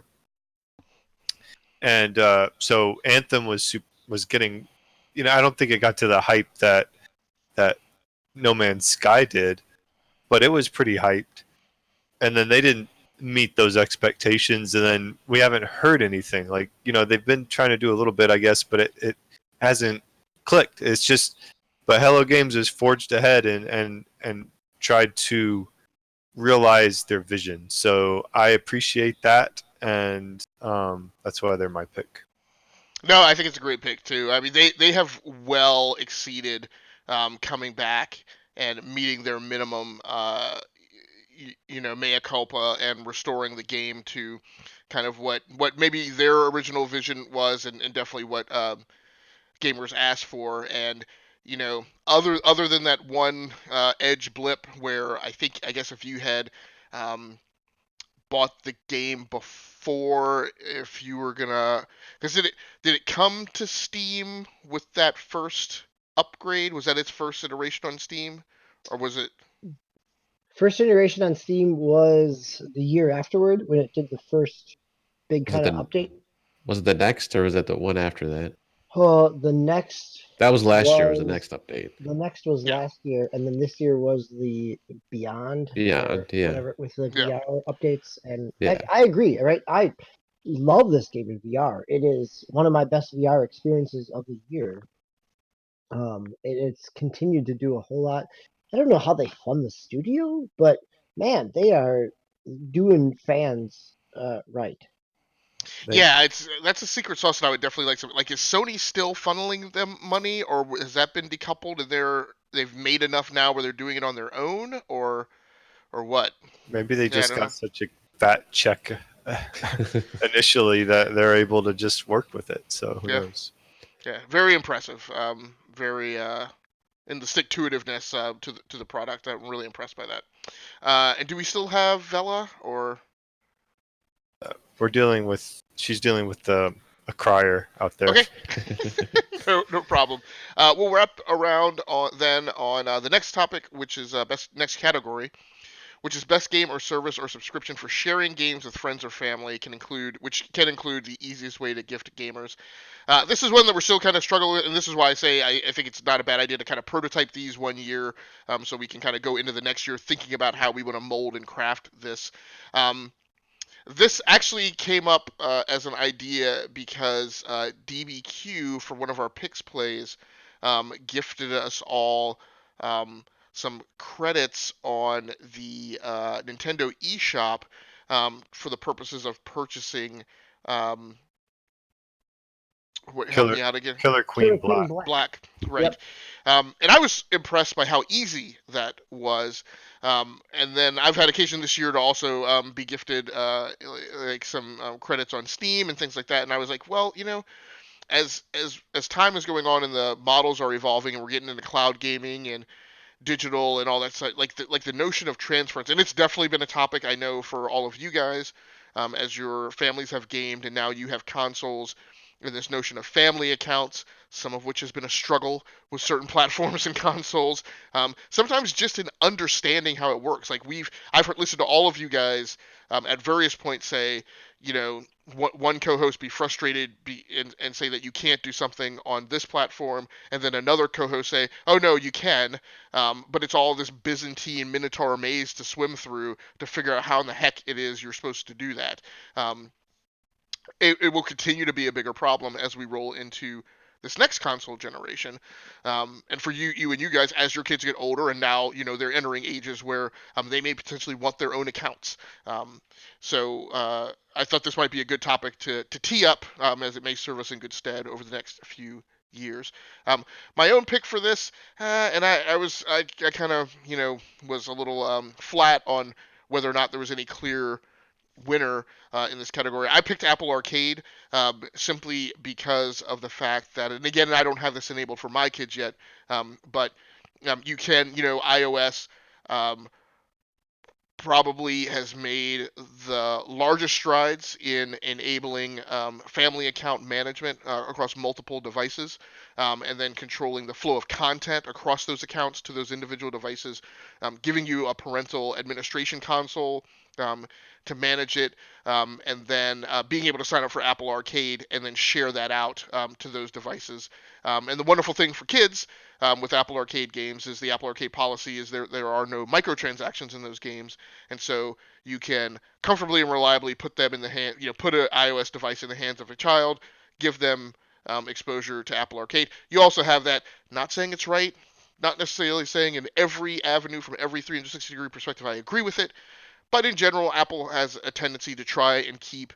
And so Anthem was getting, I don't think it got to the hype that No Man's Sky did, but it was pretty hyped. And then they didn't meet those expectations, and then we haven't heard anything. They've been trying to do a little bit, I guess, but it hasn't clicked. It's just, but Hello Games has forged ahead and tried to realize their vision. So I appreciate that, and that's why they're my pick. No, I think it's a great pick too. I mean, they have well exceeded coming back and meeting their minimum, mea culpa, and restoring the game to kind of what maybe their original vision was, and definitely what gamers asked for. And other than that one EdgeBlip where I guess if you had bought the game before, if you were gonna, because did it come to Steam with that first upgrade? Was that its first iteration on Steam, or was it? First iteration on Steam was the year afterward when it did the first big kind of update. Was it the next, or was it the one after that? The next. That was last year. Was the next update? The next was last year, and then this year was the Beyond. Whatever, with the VR updates. And I agree. Right, I love this game in VR. It is one of my best VR experiences of the year. It's continued to do a whole lot. I don't know how they fund the studio, but man, they are doing fans right. Yeah, that's a secret sauce that I would definitely like. Like, is Sony still funneling them money, or has that been decoupled and they've made enough now where they're doing it on their own, or what? Maybe they just got such a fat check initially that they're able to just work with it. So who knows? Yeah, very impressive. Very in the stick-to-itiveness to the product. I'm really impressed by that. And do we still have Vella, or? She's dealing with a crier out there. Okay. no problem. We'll wrap around on the next topic, which is next category, which is best game or service or subscription for sharing games with friends or family, which can include the easiest way to gift gamers. This is one that we're still kind of struggling with, and this is why I say I think it's not a bad idea to kind of prototype these 1 year, so we can kind of go into the next year thinking about how we want to mold and craft this. This actually came up as an idea because DBQ, for one of our picks plays, gifted us all some credits on the Nintendo eShop for the purposes of purchasing. Help me out again. Killer Queen Black, right? Yep. And I was impressed by how easy that was. And then I've had occasion this year to also be gifted some credits on Steam and things like that. And I was like, well, as time is going on and the models are evolving and we're getting into cloud gaming and digital and all that stuff, like the notion of transference, and it's definitely been a topic I know for all of you guys. as your families have gamed, and now you have consoles, and this notion of family accounts, some of which has been a struggle with certain platforms and consoles. Sometimes just in understanding how it works. Like I've listened to all of you guys at various points say, one co-host be frustrated and say that you can't do something on this platform, and then another co-host say, oh no, you can, but it's all this Byzantine Minotaur maze to swim through to figure out how in the heck it is you're supposed to do that. It will continue to be a bigger problem as we roll into this next console generation. And for you and you guys, as your kids get older, and now they're entering ages where they may potentially want their own accounts. So I thought this might be a good topic to tee up, as it may serve us in good stead over the next few years. My own pick for this, and I kind of was a little flat on whether or not there was any clear winner in this category. I picked Apple Arcade simply because of the fact that, and again, I don't have this enabled for my kids yet, but you can, iOS probably has made the largest strides in enabling family account management across multiple devices, and then controlling the flow of content across those accounts to those individual devices, giving you a parental administration console to manage it, and then being able to sign up for Apple Arcade and then share that out to those devices. And the wonderful thing for kids with Apple Arcade games is the Apple Arcade policy is there are no microtransactions in those games, and so you can comfortably and reliably put them in the hand, put an iOS device in the hands of a child, give them exposure to Apple Arcade. You also have that, not saying it's right, not necessarily saying in every avenue from every 360-degree perspective I agree with it, but in general, Apple has a tendency to try and keep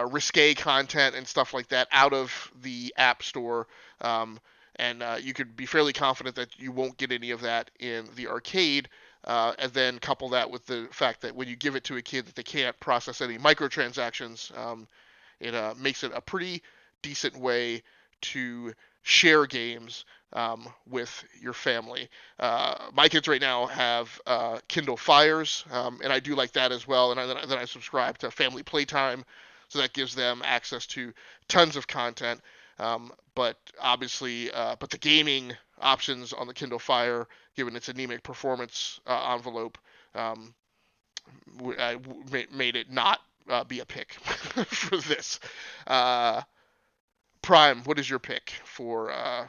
risque content and stuff like that out of the App Store, and you could be fairly confident that you won't get any of that in the arcade. And then couple that with the fact that when you give it to a kid that they can't process any microtransactions, it makes it a pretty decent way to share games with your family. My kids right now have Kindle Fires, and I do like that as well. And then I subscribe to Family Playtime, so that gives them access to tons of content. But obviously, but the gaming options on the Kindle Fire, given its anemic performance envelope, made it not be a pick for this. Prime, what is your pick for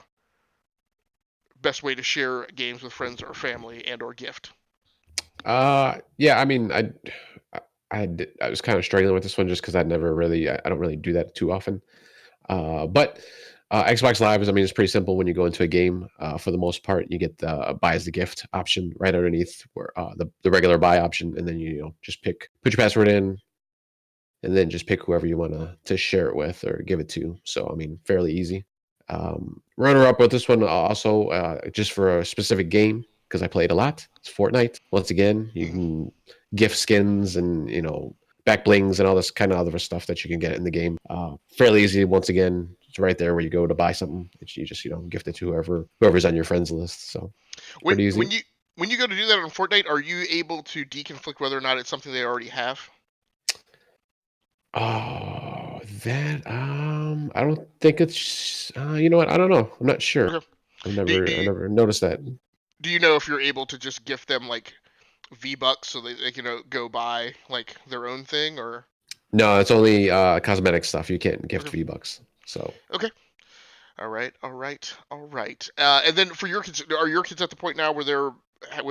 best way to share games with friends or family and or gift? Yeah, I mean, I was kind of struggling with this one just because I don't really do that too often. But Xbox Live it's pretty simple when you go into a game. For the most part, you get the buy as the gift option right underneath where the regular buy option, and then you just put your password in, and then just pick whoever you want to share it with or give it to. So fairly easy. Runner up with this one also just for a specific game because I played a lot. It's Fortnite. Once again, you can gift skins and back blings and all this kind of other stuff that you can get in the game. Fairly easy. Once again, it's right there where you go to buy something. You just gift it to whoever's on your friends list. So pretty easy. When you go to do that on Fortnite, are you able to deconflict whether or not it's something they already have? Oh, that I don't think it's. You know what? I don't know. I'm not sure. Okay. I never noticed that. Do you know if you're able to just gift them like V-Bucks so they can go buy like their own thing, or? No, it's only cosmetic stuff. You can't gift V-Bucks. So. Okay. All right. And then for your kids, are your kids at the point now where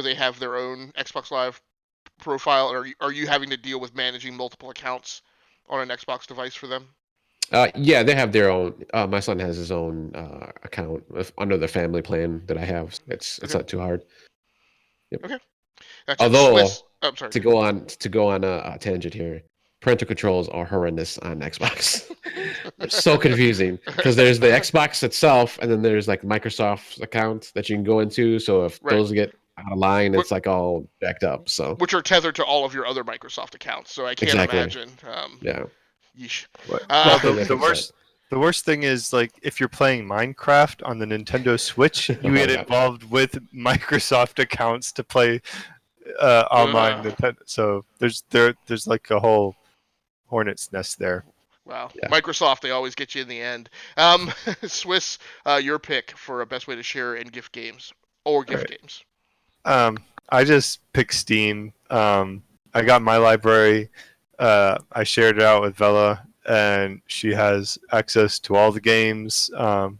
they have their own Xbox Live profile, or are you having to deal with managing multiple accounts on an Xbox device for them? Yeah, they have their own. My son has his own account under the family plan that I have. It's not too hard. Yep. Okay. Gotcha. Although I'm sorry. to go on a tangent here, parental controls are horrendous on Xbox. They're so confusing because there's the Xbox itself, and then there's like Microsoft's account that you can go into. So if those get out of line, it's like all jacked up. So which are tethered to all of your other Microsoft accounts. So I can't imagine. Yeah. Yeesh. Well, the worst thing is like if you're playing Minecraft on the Nintendo Switch, you get involved with Microsoft accounts to play online Nintendo. So there's like a whole hornet's nest there. Wow. Yeah. Microsoft, they always get you in the end. Swiss, your pick for a best way to share and gift games or gift games. I just picked Steam. I got my library. I shared it out with Vella, and she has access to all the games.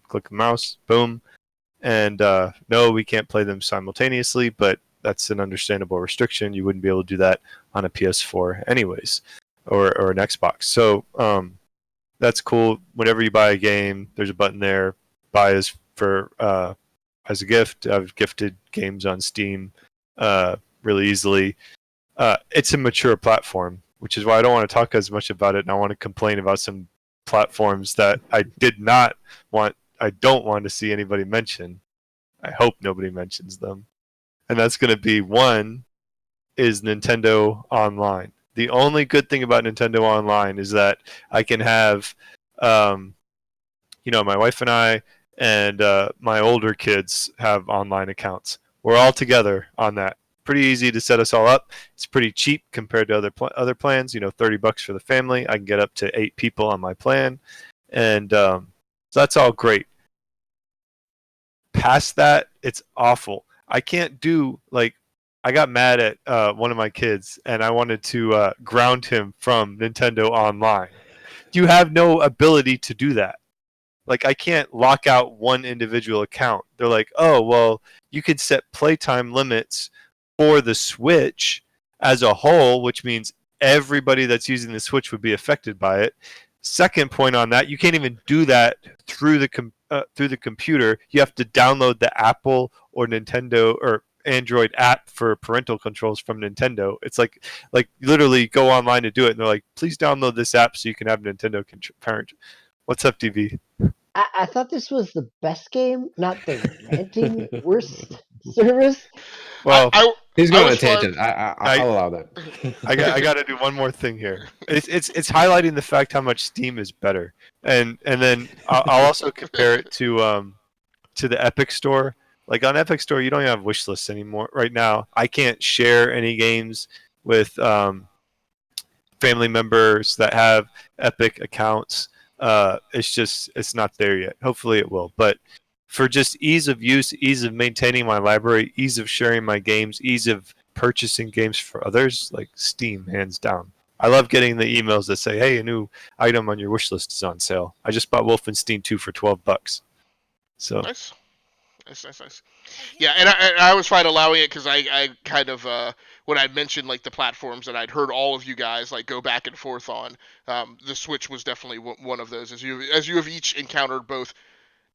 Click a mouse, boom. And no, we can't play them simultaneously, but that's an understandable restriction. You wouldn't be able to do that on a PS4 anyways, or an Xbox. So that's cool. Whenever you buy a game, there's a button there. Buy as a gift. I've gifted games on Steam really easily. It's a mature platform, which is why I don't want to talk as much about it, and I want to complain about some platforms that I don't want to see anybody mention. I hope nobody mentions them. And that's going to be one is Nintendo Online. The only good thing about Nintendo Online is that I can have, my wife and I and my older kids have online accounts. We're all together on that. Pretty easy to set us all up. It's pretty cheap compared to other plans. $30 for the family. I can get up to 8 people on my plan, and so that's all great. Past that, it's awful. I can't do I got mad at one of my kids, and I wanted to ground him from Nintendo Online. You have no ability to do that. I can't lock out one individual account. They're like, oh, well, you could set playtime limits for the Switch as a whole, which means everybody that's using the Switch would be affected by it. Second point on that, you can't even do that through the computer. You have to download the Apple or Nintendo or Android app for parental controls from Nintendo. It's like literally go online to do it, and they're like, please download this app so you can have Nintendo parent. What's up, DB? I thought this was the best game, not the ranting worst service. Well, he's I going on a was fine. tangent. I'll allow that. I got to do one more thing here. It's highlighting the fact how much Steam is better, and then I'll also compare it to the Epic Store. Like on Epic Store, you don't even have wish lists anymore. Right now, I can't share any games with family members that have Epic accounts. It's not there yet. Hopefully, it will. But for just ease of use, ease of maintaining my library, ease of sharing my games, ease of purchasing games for others, like Steam, hands down. I love getting the emails that say, "Hey, a new item on your wish list is on sale. I just bought Wolfenstein 2 for $12." So Nice. Yeah, and I was fine allowing it because I kind of when I mentioned the platforms that I'd heard all of you guys go back and forth on, the Switch was definitely one of those. As you have each encountered both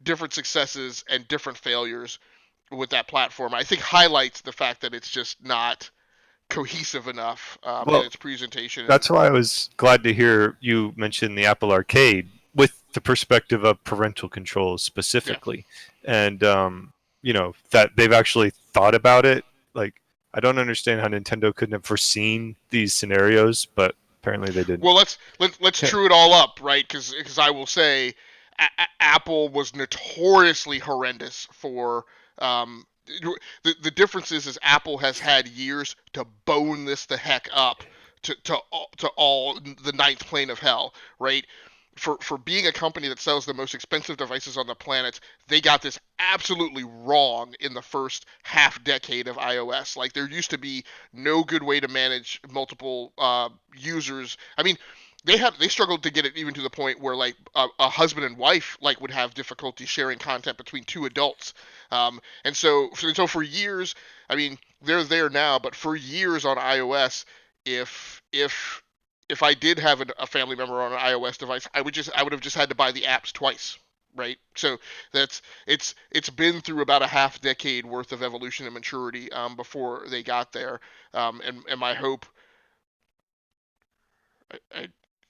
different successes and different failures with that platform, I think highlights the fact that it's just not cohesive enough in its presentation. That's why I was glad to hear you mention the Apple Arcade with the perspective of parental controls specifically, and that they've actually thought about it. I don't understand how Nintendo couldn't have foreseen these scenarios, but apparently they didn't. Well, let's true it all up, right? Because I will say, Apple was notoriously horrendous for. The difference is Apple has had years to bone this the heck up to all the ninth plane of hell, right? For being a company that sells the most expensive devices on the planet, they got this absolutely wrong in the first half decade of iOS. There used to be no good way to manage multiple users. I mean, they struggled to get it even to the point where a husband and wife would have difficulty sharing content between two adults. And so for years, I mean, they're there now, but for years on iOS, if I did have a family member on an iOS device, I would have just had to buy the apps twice, right? So it's been through about a half decade worth of evolution and maturity before they got there, and my hope.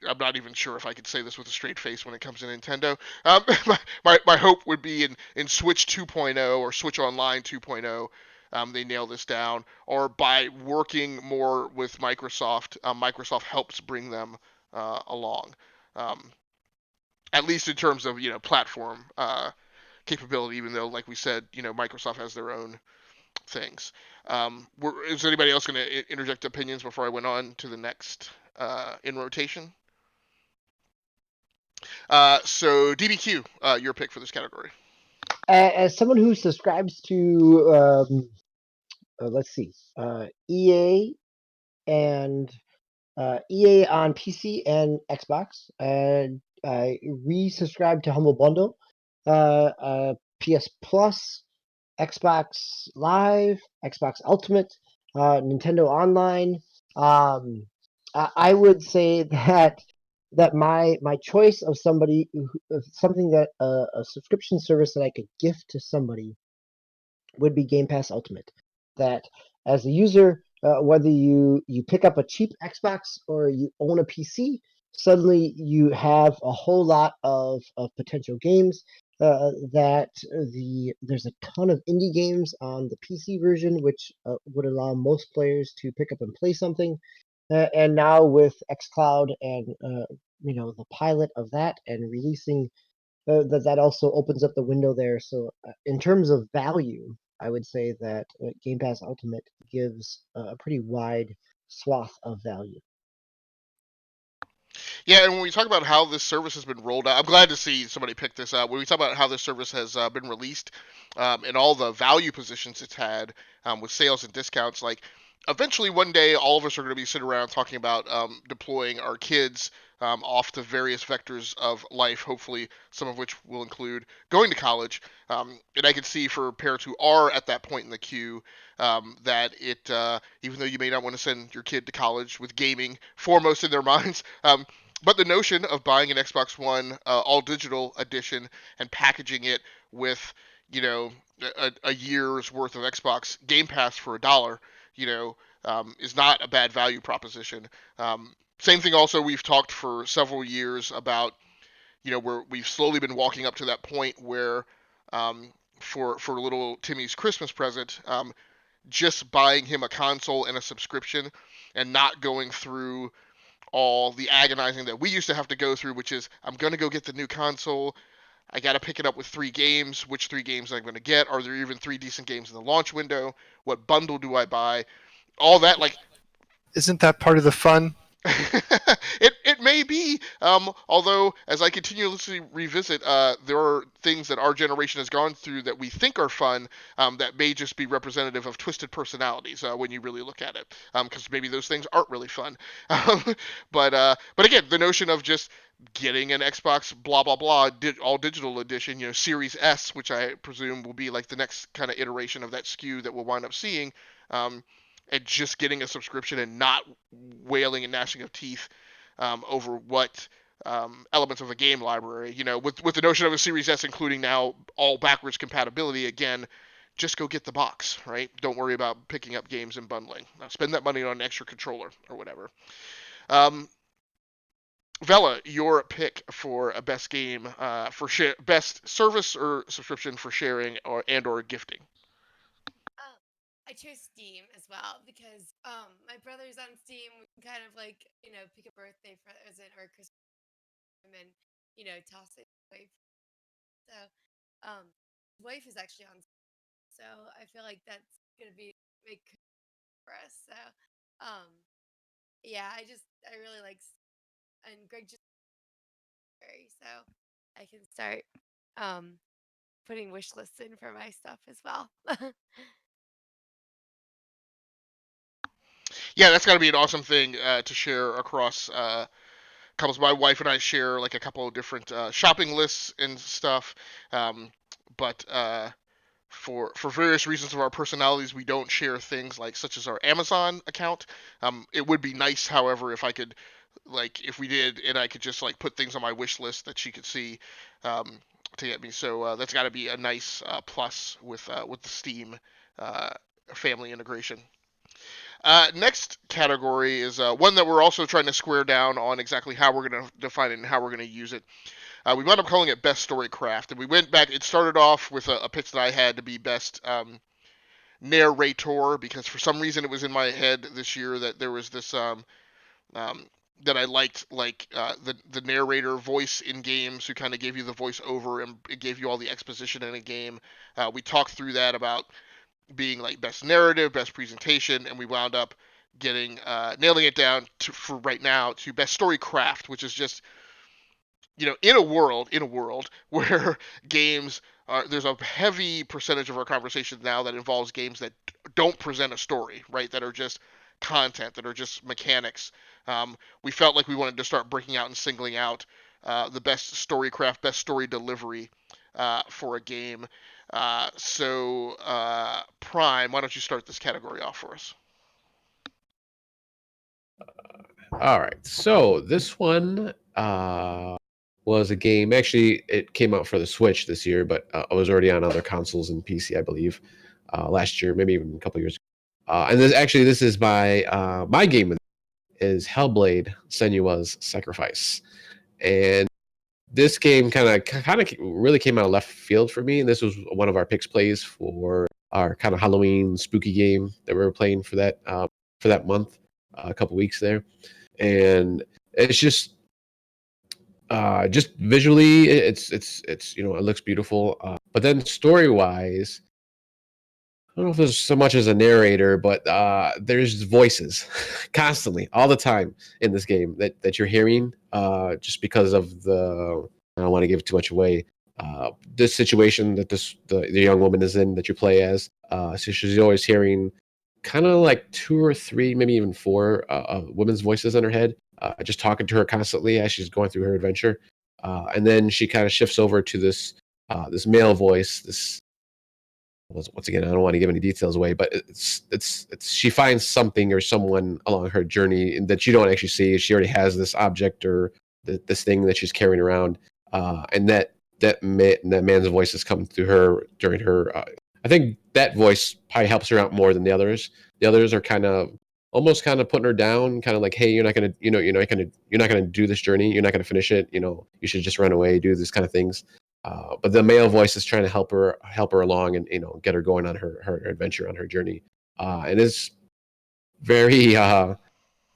I'm not even sure if I could say this with a straight face when it comes to Nintendo. My hope would be in Switch 2.0 or Switch Online 2.0, they nail this down, or by working more with Microsoft, Microsoft helps bring them along, at least in terms of platform capability. Even though, like we said, Microsoft has their own things. Is anybody else going to interject opinions before I went on to the next in rotation? So DBQ, your pick for this category. As someone who subscribes to, let's see, EA and EA on PC and Xbox, and I resubscribed to Humble Bundle, PS Plus, Xbox Live, Xbox Ultimate, Nintendo Online. I would say that my choice of of something that a subscription service that I could gift to somebody would be Game Pass Ultimate. That as a user, whether you pick up a cheap Xbox or you own a PC, suddenly you have a whole lot of potential games. There's a ton of indie games on the PC version, which would allow most players to pick up and play something. And now with xCloud and the pilot of that and releasing that also opens up the window there. So in terms of value, I would say that Game Pass Ultimate gives a pretty wide swath of value. Yeah, and when we talk about how this service has been rolled out, I'm glad to see somebody pick this up. When we talk about how this service has been released and all the value positions it's had with sales and discounts, like eventually one day all of us are going to be sitting around talking about deploying our kids off to various vectors of life, hopefully some of which will include going to college. And I can see for parents who are at that point in the queue that even though you may not want to send your kid to college with gaming foremost in their minds, but the notion of buying an Xbox One all digital edition and packaging it with, a year's worth of Xbox Game Pass for $1, is not a bad value proposition. Same thing also, we've talked for several years about, where we've slowly been walking up to that point where for little Timmy's Christmas present, just buying him a console and a subscription and not going through all the agonizing that we used to have to go through, which is I'm going to go get the new console. I got to pick it up with 3 games. Which 3 games am I going to get? Are there even 3 decent games in the launch window? What bundle do I buy? All that, like, Isn't that part of the fun? it may be. Although, as I continuously revisit, there are things that our generation has gone through that we think are fun that may just be representative of twisted personalities when you really look at it. Because maybe those things aren't really fun. But again, the notion of just getting an Xbox blah blah blah all digital edition, Series S, which I presume will be like the next kind of iteration of that SKU that we'll wind up seeing. And just getting a subscription and not wailing and gnashing of teeth over what elements of a game library, with the notion of a Series S including now all backwards compatibility, again, just go get the box, right? Don't worry about picking up games and bundling. Now spend that money on an extra controller or whatever. Vella, your pick for a best game best service or subscription for sharing or gifting. I chose Steam as well because my brother's on Steam. We can kind of pick a birthday present or a Christmas and toss it away. So his wife is actually on Steam, so I feel like that's gonna be big for us. So yeah, I really like and Greg just so I can start putting wish lists in for my stuff as well. Yeah, that's got to be an awesome thing to share across couples. My wife and I share like a couple of different shopping lists and stuff, but for various reasons of our personalities, we don't share things like such as our Amazon account. It would be nice, however, if I could, like, if we did, and I could just like put things on my wish list that she could see to get me. So that's got to be a nice plus with the Steam family integration. Next category is one that we're also trying to square down on exactly how we're going to define it and how we're going to use it. We wound up calling it Best Story Craft, and we went back. It started off with a pitch that I had to be Best Narrator, because for some reason it was in my head this year that there was this that I liked, like the narrator voice in games, who kind of gave you the voice over and it gave you all the exposition in a game. We talked through that about being like best narrative, best presentation, and we wound up getting nailing it down to, for right now, to best story craft, which is just, in a world where games are, there's a heavy percentage of our conversation now that involves games that don't present a story, right? That are just content, that are just mechanics. We felt like we wanted to start breaking out and singling out the best story craft, best story delivery for a game. Prime, why don't you start this category off for us? All right. So this one was a game. Actually, it came out for the Switch this year, but it was already on other consoles and PC, I believe, last year, maybe even a couple years ago. And this is my game is Hellblade: Senua's Sacrifice, and this game kind of really came out of left field for me. And this was one of our picks plays for our kind of Halloween spooky game that we were playing for that month, a couple weeks there. And it's just visually it's it looks beautiful, but then story wise, I don't know if there's so much as a narrator, but there's voices constantly all the time in this game that you're hearing, just because of the, I don't want to give too much away, this situation that the young woman is in that you play as. So she's always hearing kind of like 2 or 3, maybe even 4 women's voices in her head, just talking to her constantly as she's going through her adventure. And then she kind of shifts over to this male voice. This, once again, I don't want to give any details away, but it's she finds something or someone along her journey that you don't actually see. She already has this object or this thing that she's carrying around, and that man's voices come through her during her. I think that voice probably helps her out more than the others. The others are almost putting her down, kind of like, hey, you're not gonna do this journey. You're not gonna finish it. You should just run away, do this kind of things. But the male voice is trying to help her along and get her going on her adventure, on her journey. And it's very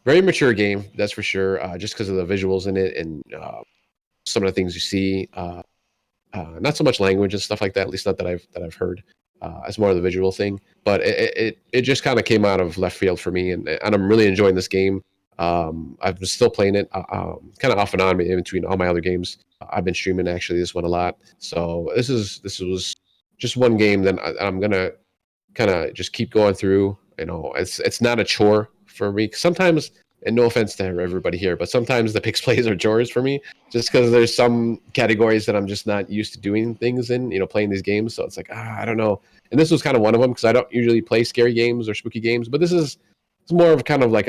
very mature game, that's for sure. Just because of the visuals in it and some of the things you see. Not so much language and stuff like that. At least not that I've heard. It's more of the visual thing. But it just kind of came out of left field for me, and I'm really enjoying this game. I've been still playing it, kind of off and on in between all my other games. I've been streaming actually this one a lot. So this was just one game that I'm gonna kind of just keep going through. It's not a chore for me. Sometimes, and no offense to everybody here, but sometimes the picks plays are chores for me, just because there's some categories that I'm just not used to doing things in, playing these games. So it's like, I don't know. And this was kind of one of them, because I don't usually play scary games or spooky games, but it's more of kind of like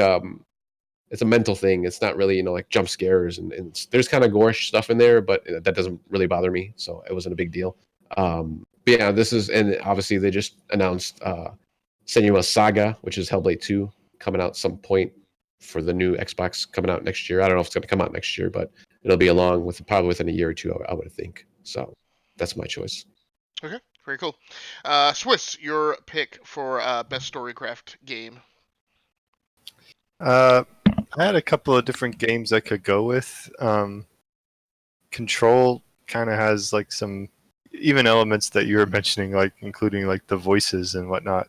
it's a mental thing. It's not really, like jump scares, and there's kind of gorish stuff in there, but that doesn't really bother me. So it wasn't a big deal. But yeah, and obviously they just announced Senua Saga, which is Hellblade 2, coming out some point for the new Xbox coming out next year. I don't know if it's going to come out next year, but it'll be probably within a year or two, I would think. So that's my choice. Okay, very cool. Swiss, your pick for best storycraft game. I had a couple of different games I could go with. Control kind of has like some even elements that you were mentioning, like including like the voices and whatnot.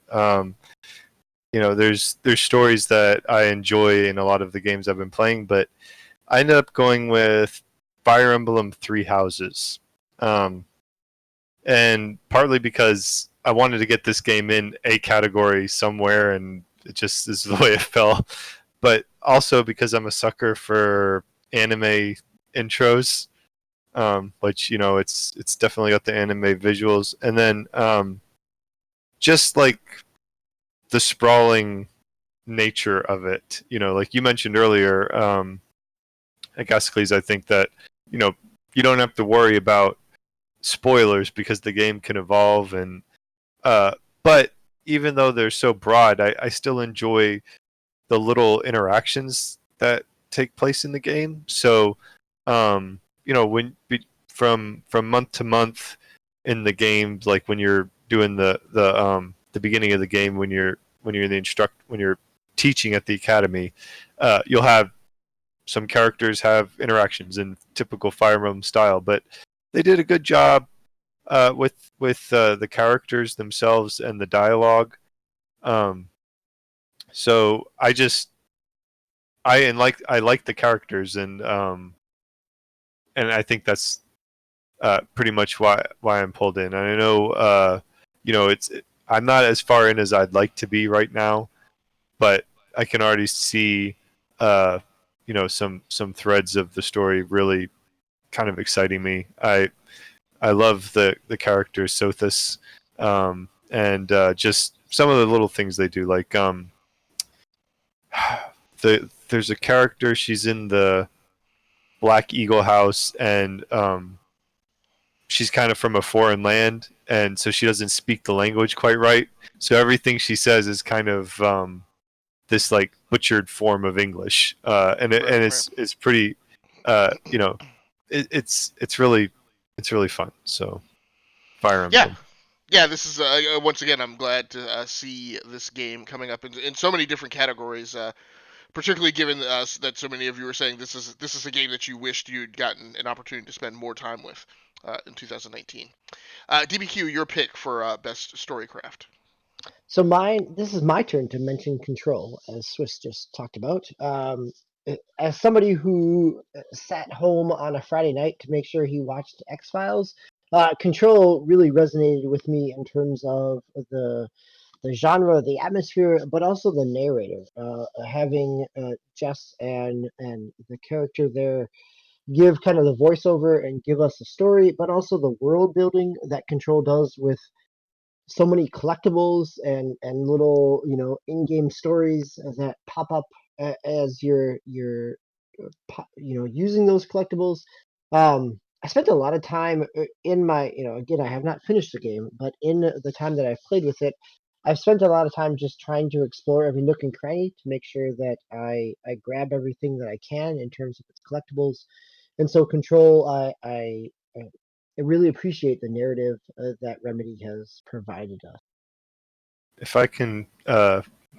There's stories that I enjoy in a lot of the games I've been playing, but I ended up going with Fire Emblem Three Houses, and partly because I wanted to get this game in a category somewhere, and it just is the way it fell. But also because I'm a sucker for anime intros, which it's definitely got the anime visuals, and then just like the sprawling nature of it. Like you mentioned earlier, Agasicles, I think that you don't have to worry about spoilers because the game can evolve, and but even though they're so broad, I still enjoy the little interactions that take place in the game. So when from month to month in the game, like when you're doing the beginning of the game, when you're teaching at the academy, you'll have some characters have interactions in typical Fire Emblem style, but they did a good job with the characters themselves and the dialogue. So I like the characters, and I think that's pretty much why I'm pulled in. And I know I'm not as far in as I'd like to be right now, but I can already see some threads of the story really kind of exciting me. I love the characters Sothis, and just some of the little things they do. Like there's a character, she's in the Black Eagle house, and she's kind of from a foreign land, and so she doesn't speak the language quite right. So everything she says is kind of this like butchered form of English, and it's pretty, it's really fun. So Fire Emblem. Yeah, this is once again. I'm glad to see this game coming up in so many different categories. Particularly given that so many of you were saying this is a game that you wished you'd gotten an opportunity to spend more time with in 2019. DBQ, your pick for best storycraft. So this is my turn to mention Control, as Swiss just talked about. As somebody who sat home on a Friday night to make sure he watched X-Files, Control really resonated with me in terms of the genre, the atmosphere, but also the narrator. Having Jess and the character there give kind of the voiceover and give us a story, but also the world building that Control does with so many collectibles and little in-game stories that pop up as you're using those collectibles. I spent a lot of time in my again, I have not finished the game, but in the time that I've played with it, I've spent a lot of time just trying to explore every nook and cranny to make sure that I grab everything that I can in terms of its collectibles. And so Control, I really appreciate the narrative that Remedy has provided us. If I can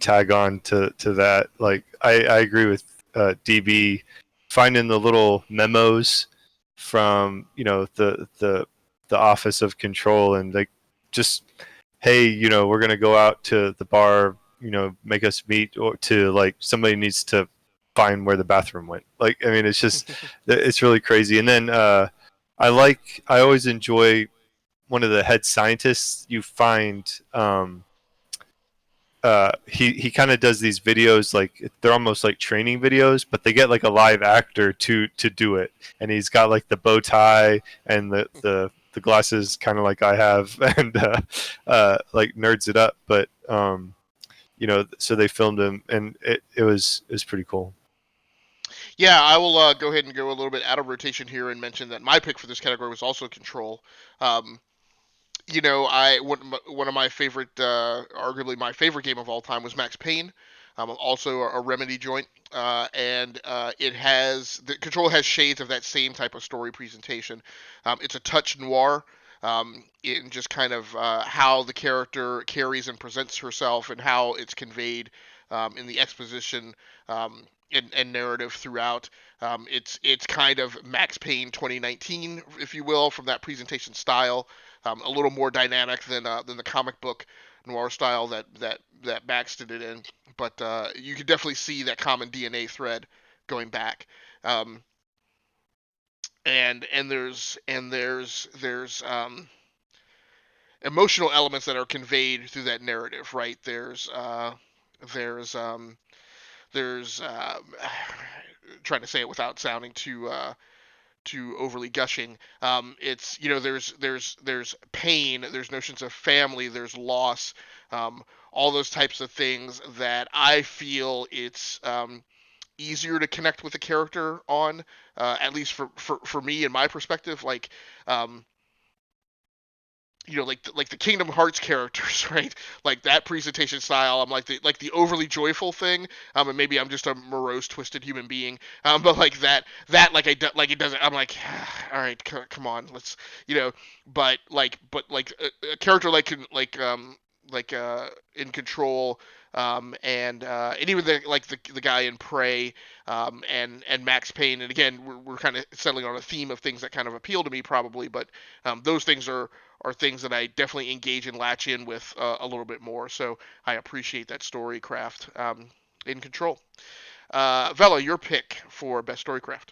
tag on to that, like I agree with DB, finding the little memos from the office of Control, and like just, hey, we're gonna go out to the bar, make us meet, or to like somebody needs to find where the bathroom went. Like, I mean, it's just it's really crazy. And then I always enjoy one of the head scientists you find. He kind of does these videos, like they're almost like training videos, but they get like a live actor to do it, and he's got like the bow tie and the glasses, kind of like I have, and like nerds it up. But so they filmed him, and it was pretty cool. Yeah, I will go ahead and go a little bit out of rotation here and mention that my pick for this category was also Control. One of my favorite, arguably my favorite game of all time was Max Payne. Also a Remedy joint, and the Control has shades of that same type of story presentation. It's a touch noir. In just kind of how the character carries and presents herself, and how it's conveyed in the exposition and narrative throughout. It's kind of Max Payne 2019, if you will, from that presentation style. A little more dynamic than the comic book noir style that Max did it in, but you can definitely see that common DNA thread going back. And there's emotional elements that are conveyed through that narrative, right? There's trying to say it without sounding too overly gushing. It's there's pain, there's notions of family, there's loss, all those types of things that I feel it's easier to connect with a character on, at least for me and my perspective. Like like the Kingdom Hearts characters, right? Like that presentation style, I'm like the overly joyful thing. And maybe I'm just a morose, twisted human being. But like that like it doesn't. I'm like, all right, come on, let's. But like a character like In Control, and even the guy in Prey, and Max Payne. And again, we're kind of settling on a theme of things that kind of appeal to me probably, but those things are things that I definitely engage and latch in with a little bit more. So I appreciate that story craft in Control. Vella, your pick for best storycraft.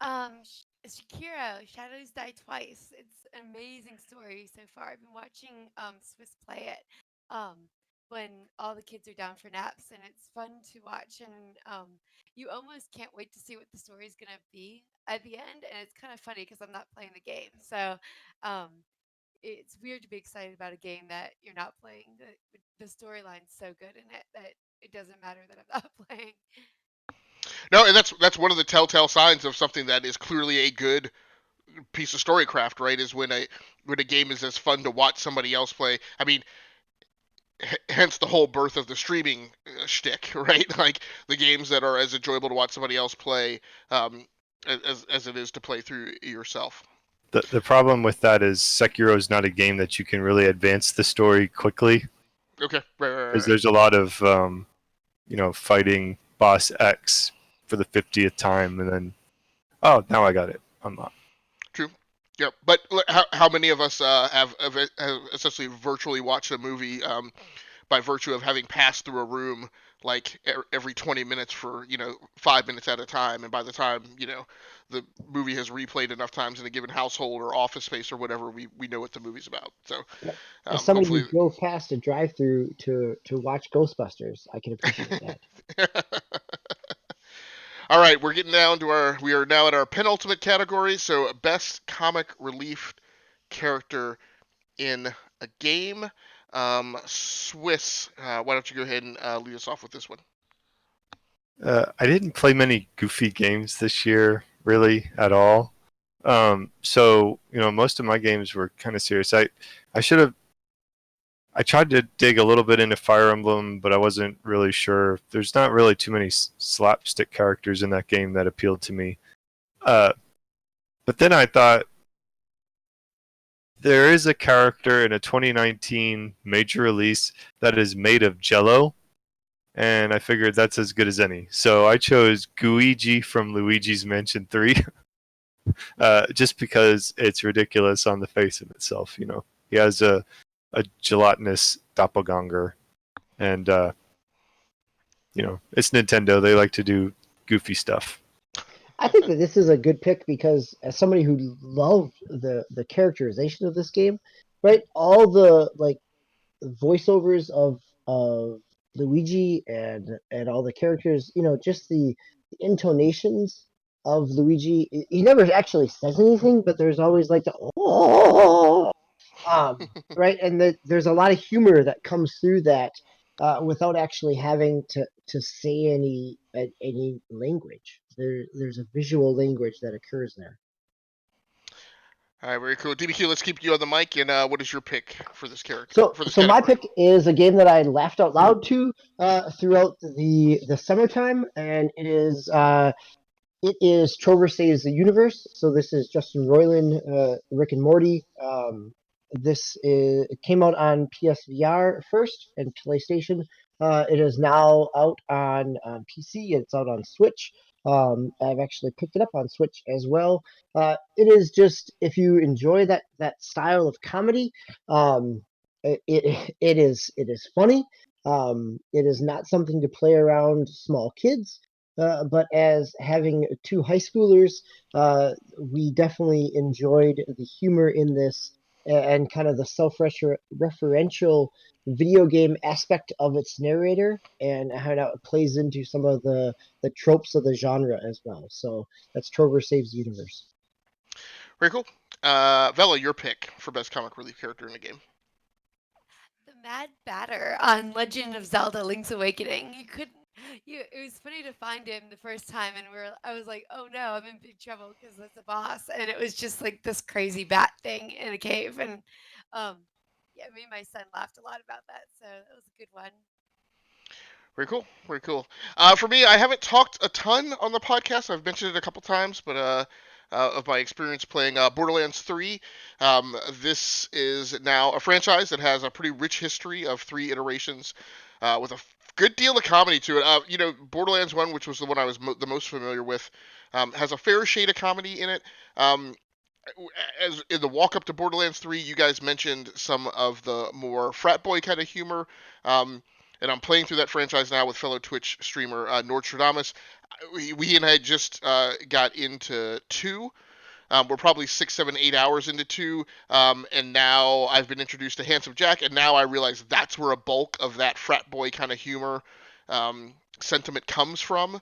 Shakira, Shadows Die Twice. It's an amazing story so far. I've been watching Swiss play it when all the kids are down for naps, and it's fun to watch. And you almost can't wait to see what the story's gonna be at the end. And it's kind of funny because I'm not playing the game, so um, it's weird to be excited about a game that you're not playing. The storyline's so good in it that it doesn't matter that I'm not playing. No, and that's one of the telltale signs of something that is clearly a good piece of storycraft, right? Is when a game is as fun to watch somebody else play. I mean, hence the whole birth of the streaming shtick, right? Like the games that are as enjoyable to watch somebody else play as it is to play through yourself. The problem with that is Sekiro is not a game that you can really advance the story quickly. Okay, right. Because there's a lot of fighting boss X for the 50th time, and then now I got it unlocked. True. Yeah, but how many of us have essentially virtually watched a movie by virtue of having passed through a room like every 20 minutes for 5 minutes at a time, and by the time the movie has replayed enough times in a given household or office space or whatever, we know what the movie's about. So As somebody hopefully who drove past a drive-through to watch Ghostbusters, I can appreciate that. All right, we're getting down to we are now at our penultimate category. So best comic relief character in a game. Swiss, why don't you go ahead and lead us off with this one? I didn't play many goofy games this year, really, at all. So most of my games were kind of serious. I tried to dig a little bit into Fire Emblem, but I wasn't really sure. There's not really too many slapstick characters in that game that appealed to me. But then I thought, there is a character in a 2019 major release that is made of Jello, and I figured that's as good as any. So I chose Guigi from Luigi's Mansion 3, just because it's ridiculous on the face of itself. He has a gelatinous doppelganger, and it's Nintendo. They like to do goofy stuff. I think that this is a good pick because as somebody who loved the characterization of this game, right? All the voiceovers of Luigi and all the characters, just the intonations of Luigi. He never actually says anything, but there's always like the right, and there's a lot of humor that comes through that without actually having to say any language. There's a visual language that occurs there. All right, very cool. DBQ, let's keep you on the mic. And what is your pick for this character? So, for this my category? pick is a game that I laughed out loud to throughout the summertime, and it is Trover Saves the Universe. So this is Justin Roiland, Rick and Morty. It came out on PSVR first and PlayStation. It is now out on PC. It's out on Switch. I've actually picked it up on Switch as well. It is just, if you enjoy that style of comedy, it is funny. It is not something to play around small kids. But as having two high schoolers, we definitely enjoyed the humor in this and kind of the self-referential video game aspect of its narrator and how it plays into some of the tropes of the genre as well. So that's Trover Saves the Universe. Very cool. Vella, your pick for best comic relief character in a game. The Mad Batter on Legend of Zelda: Link's Awakening. It was funny to find him the first time, and I was like, oh no, I'm in big trouble because that's a boss, and it was just like this crazy bat thing in a cave, and yeah, me and my son laughed a lot about that, so that was a good one. Very cool. Very cool. For me, I haven't talked a ton on the podcast. I've mentioned it a couple times, but of my experience playing Borderlands 3. This is now a franchise that has a pretty rich history of 3 iterations with a good deal of comedy to it. Borderlands 1, which was the one I was the most familiar with, has a fair shade of comedy in it. As in the walk up to Borderlands 3, you guys mentioned some of the more frat boy kind of humor. And I'm playing through that franchise now with fellow Twitch streamer Nordstradamus. We and I just got into 2. We're probably 6, 7, 8 hours into 2, and now I've been introduced to Handsome Jack, and now I realize that's where a bulk of that frat boy kind of humor sentiment comes from.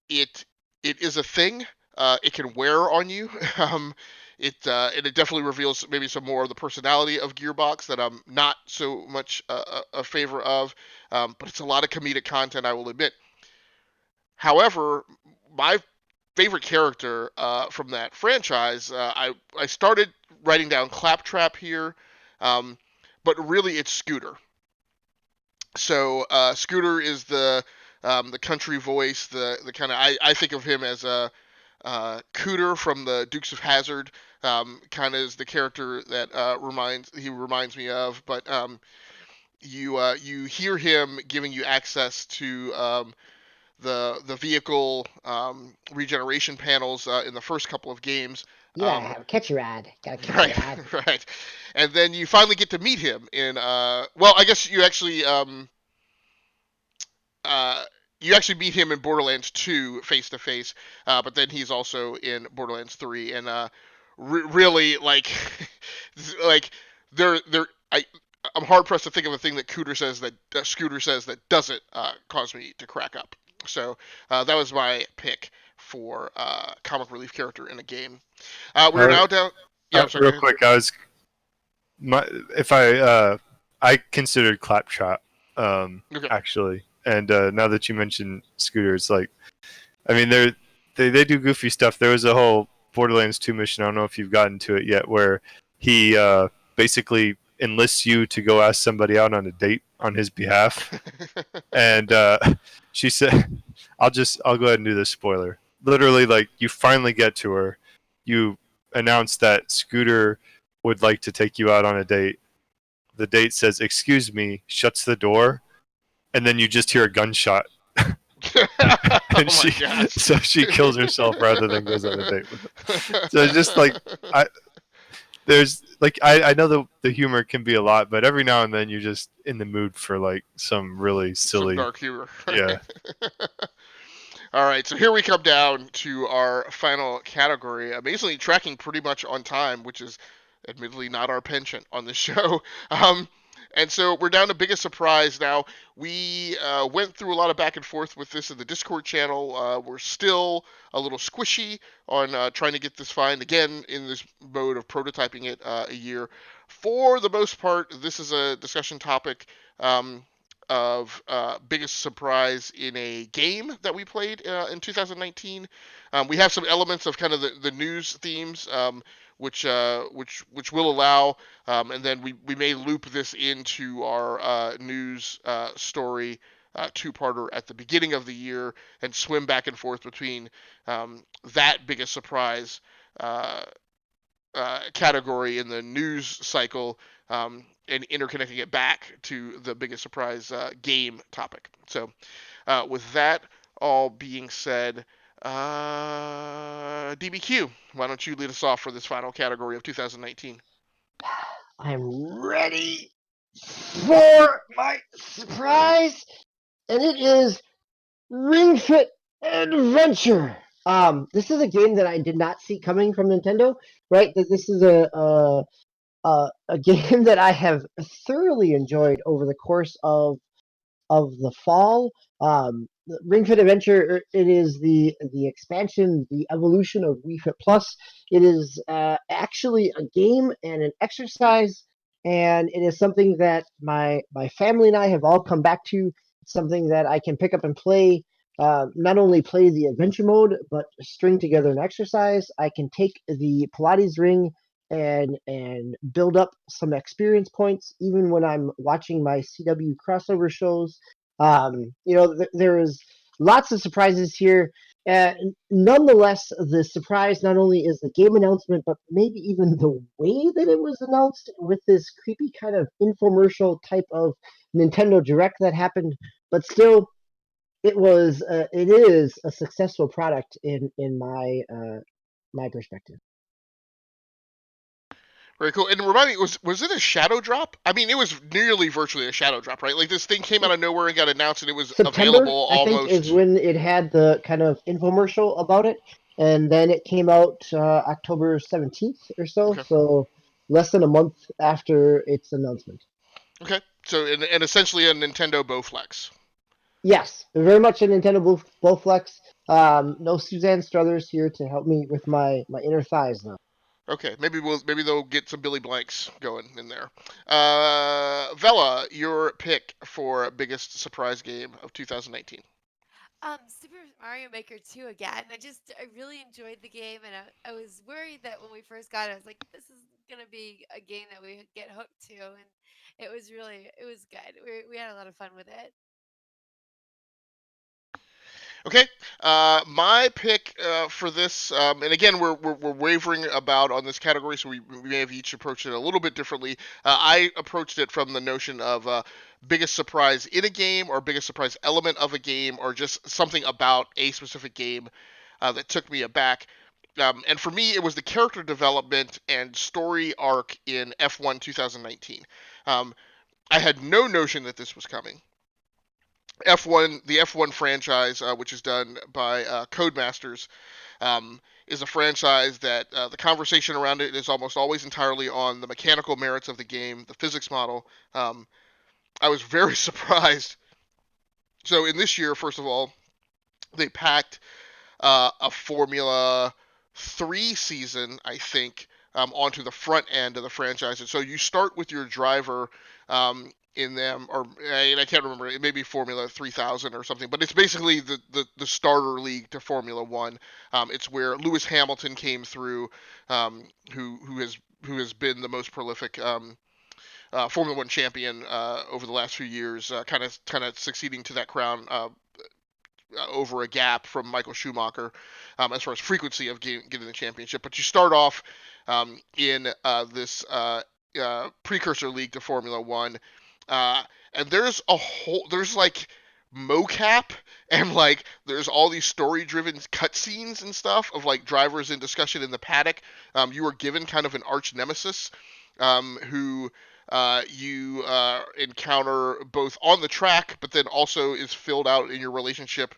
It is a thing. It can wear on you. And it definitely reveals maybe some more of the personality of Gearbox that I'm not so much a favor of. But it's a lot of comedic content, I will admit. However, my favorite character from that franchise, I started writing down Claptrap here, but really it's Scooter. So Scooter is the country voice, the kind of I think of him as a Cooter from the Dukes of Hazzard, kind of is the character that reminds me of. But you hear him giving you access to the vehicle regeneration panels in the first couple of games. Yeah, catch a rad. Gotta catch Right, a rad. right. And then you finally get to meet him in well, I guess you actually meet him in Borderlands 2 face to face, but then he's also in Borderlands 3, and really like like I'm hard pressed to think of a thing that Scooter says that doesn't cause me to crack up. So that was my pick for comic relief character in a game. We're now down. Yeah, I'm sorry. Real quick, I considered Claptrap Okay. actually, and now that you mentioned Scooter, it's like, I mean, they do goofy stuff. There was a whole Borderlands 2 mission. I don't know if you've gotten to it yet, where he basically enlists you to go ask somebody out on a date on his behalf, and she said, I'll go ahead and do this spoiler. Literally, like, you finally get to her, you announce that Scooter would like to take you out on a date. The date says, "Excuse me," shuts the door, and then you just hear a gunshot. And so she kills herself rather than goes on a date with him. So it's just like, I know the humor can be a lot, but every now and then you're just in the mood for like some really silly, some dark humor. Yeah. All right, so here we come down to our final category. Amazingly tracking pretty much on time, which is admittedly not our penchant on the show. And so we're down to biggest surprise now. We went through a lot of back and forth with this in the Discord channel. We're still a little squishy on trying to get this fine. Again, in this mode of prototyping it a year. For the most part, this is a discussion topic of biggest surprise in a game that we played in 2019. We have some elements of kind of the news themes, which will allow, and then we may loop this into our news story two-parter at the beginning of the year and swim back and forth between that biggest surprise category in the news cycle and interconnecting it back to the biggest surprise game topic. So with that all being said, DBQ, why don't you lead us off for this final category of 2019? I'm ready for my surprise, and it is Ring Fit Adventure. This is a game that I did not see coming from Nintendo, right? This is a game that I have thoroughly enjoyed over the course of the fall. Ring Fit Adventure, it is the expansion, the evolution of Wii Fit Plus. It is actually a game and an exercise, and it is something that my family and I have all come back to. It's something that I can pick up and play. Not only play the adventure mode, but string together an exercise. I can take the Pilates ring and build up some experience points, even when I'm watching my CW crossover shows. There is lots of surprises here. Nonetheless, the surprise not only is the game announcement, but maybe even the way that it was announced with this creepy kind of infomercial type of Nintendo Direct that happened. But still, it is a successful product in my perspective. Very cool. And remind me, was it a shadow drop? I mean, it was nearly virtually a shadow drop, right? Like this thing came out of nowhere and got announced, and it was September, available I think, is almost. when it had the kind of infomercial about it, and then it came out October 17th or so. Okay. So less than a month after its announcement. Okay. So and essentially a Nintendo Bowflex. Yes, very much a Nintendo Bowflex. No Suzanne Struthers here to help me with my inner thighs though. Okay, maybe they'll get some Billy Blanks going in there. Vella, your pick for biggest surprise game of 2019. Super Mario Maker 2 again. I really enjoyed the game, and I was worried that when we first got it, I was like, this is gonna be a game that we get hooked to, and it was good. We had a lot of fun with it. Okay, my pick for this, and again, we're wavering about on this category, so we may have each approached it a little bit differently. I approached it from the notion of biggest surprise in a game, or biggest surprise element of a game, or just something about a specific game that took me aback. And for me, it was the character development and story arc in F1 2019. I had no notion that this was coming. The F1 franchise, which is done by Codemasters, is a franchise that the conversation around it is almost always entirely on the mechanical merits of the game, the physics model. I was very surprised. So in this year, first of all, they packed a Formula 3 season, I think, onto the front end of the franchise. And so you start with your driver in them, or and I can't remember, it may be Formula 3000 or something, but it's basically the starter league to Formula 1. It's where Lewis Hamilton came through, who has been the most prolific Formula 1 champion over the last few years, kind of succeeding to that crown over a gap from Michael Schumacher as far as frequency of getting the championship. But you start off in this precursor league to Formula One, and there's like mocap and like there's all these story-driven cutscenes and stuff of like drivers in discussion in the paddock. You are given kind of an arch nemesis who you encounter both on the track, but then also is filled out in your relationship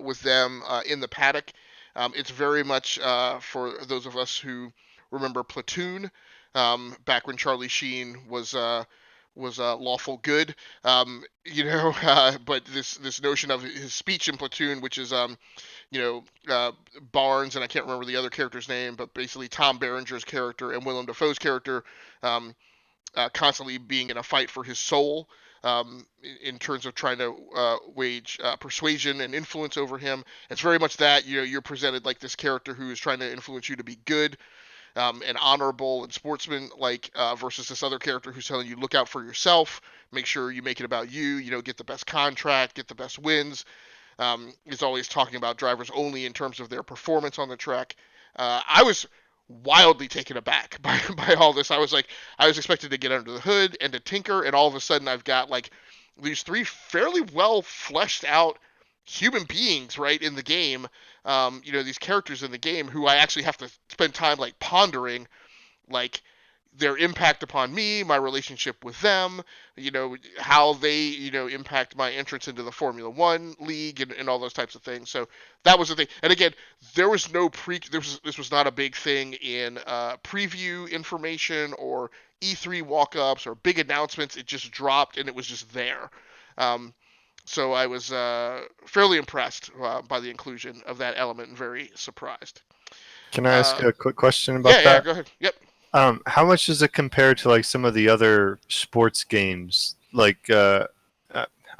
with them in the paddock. It's very much for those of us who remember Platoon, back when Charlie Sheen was lawful good, but this notion of his speech in Platoon, which is Barnes, and I can't remember the other character's name, but basically Tom Berenger's character and Willem Dafoe's character constantly being in a fight for his soul, in terms of trying to wage persuasion and influence over him. It's very much that you're presented like this character who is trying to influence you to be good and honorable and sportsman like, versus this other character who's telling you look out for yourself, make sure you make it about you, get the best contract, get the best wins. Is always talking about drivers only in terms of their performance on the track. I was wildly taken aback by all this. I was expected to get under the hood and to tinker, and all of a sudden I've got like these three fairly well fleshed out human beings right in the game. These characters in the game who I actually have to spend time like pondering, like their impact upon me, my relationship with them, how they, impact my entrance into the Formula One league and all those types of things. So that was the thing. And again, there was no this was not a big thing in preview information or E3 walk-ups or big announcements. It just dropped and it was just there. So I was fairly impressed by the inclusion of that element and very surprised. Can I ask a quick question about that? Yeah, go ahead. Yep. How much does it compare to like some of the other sports games? Like, I'm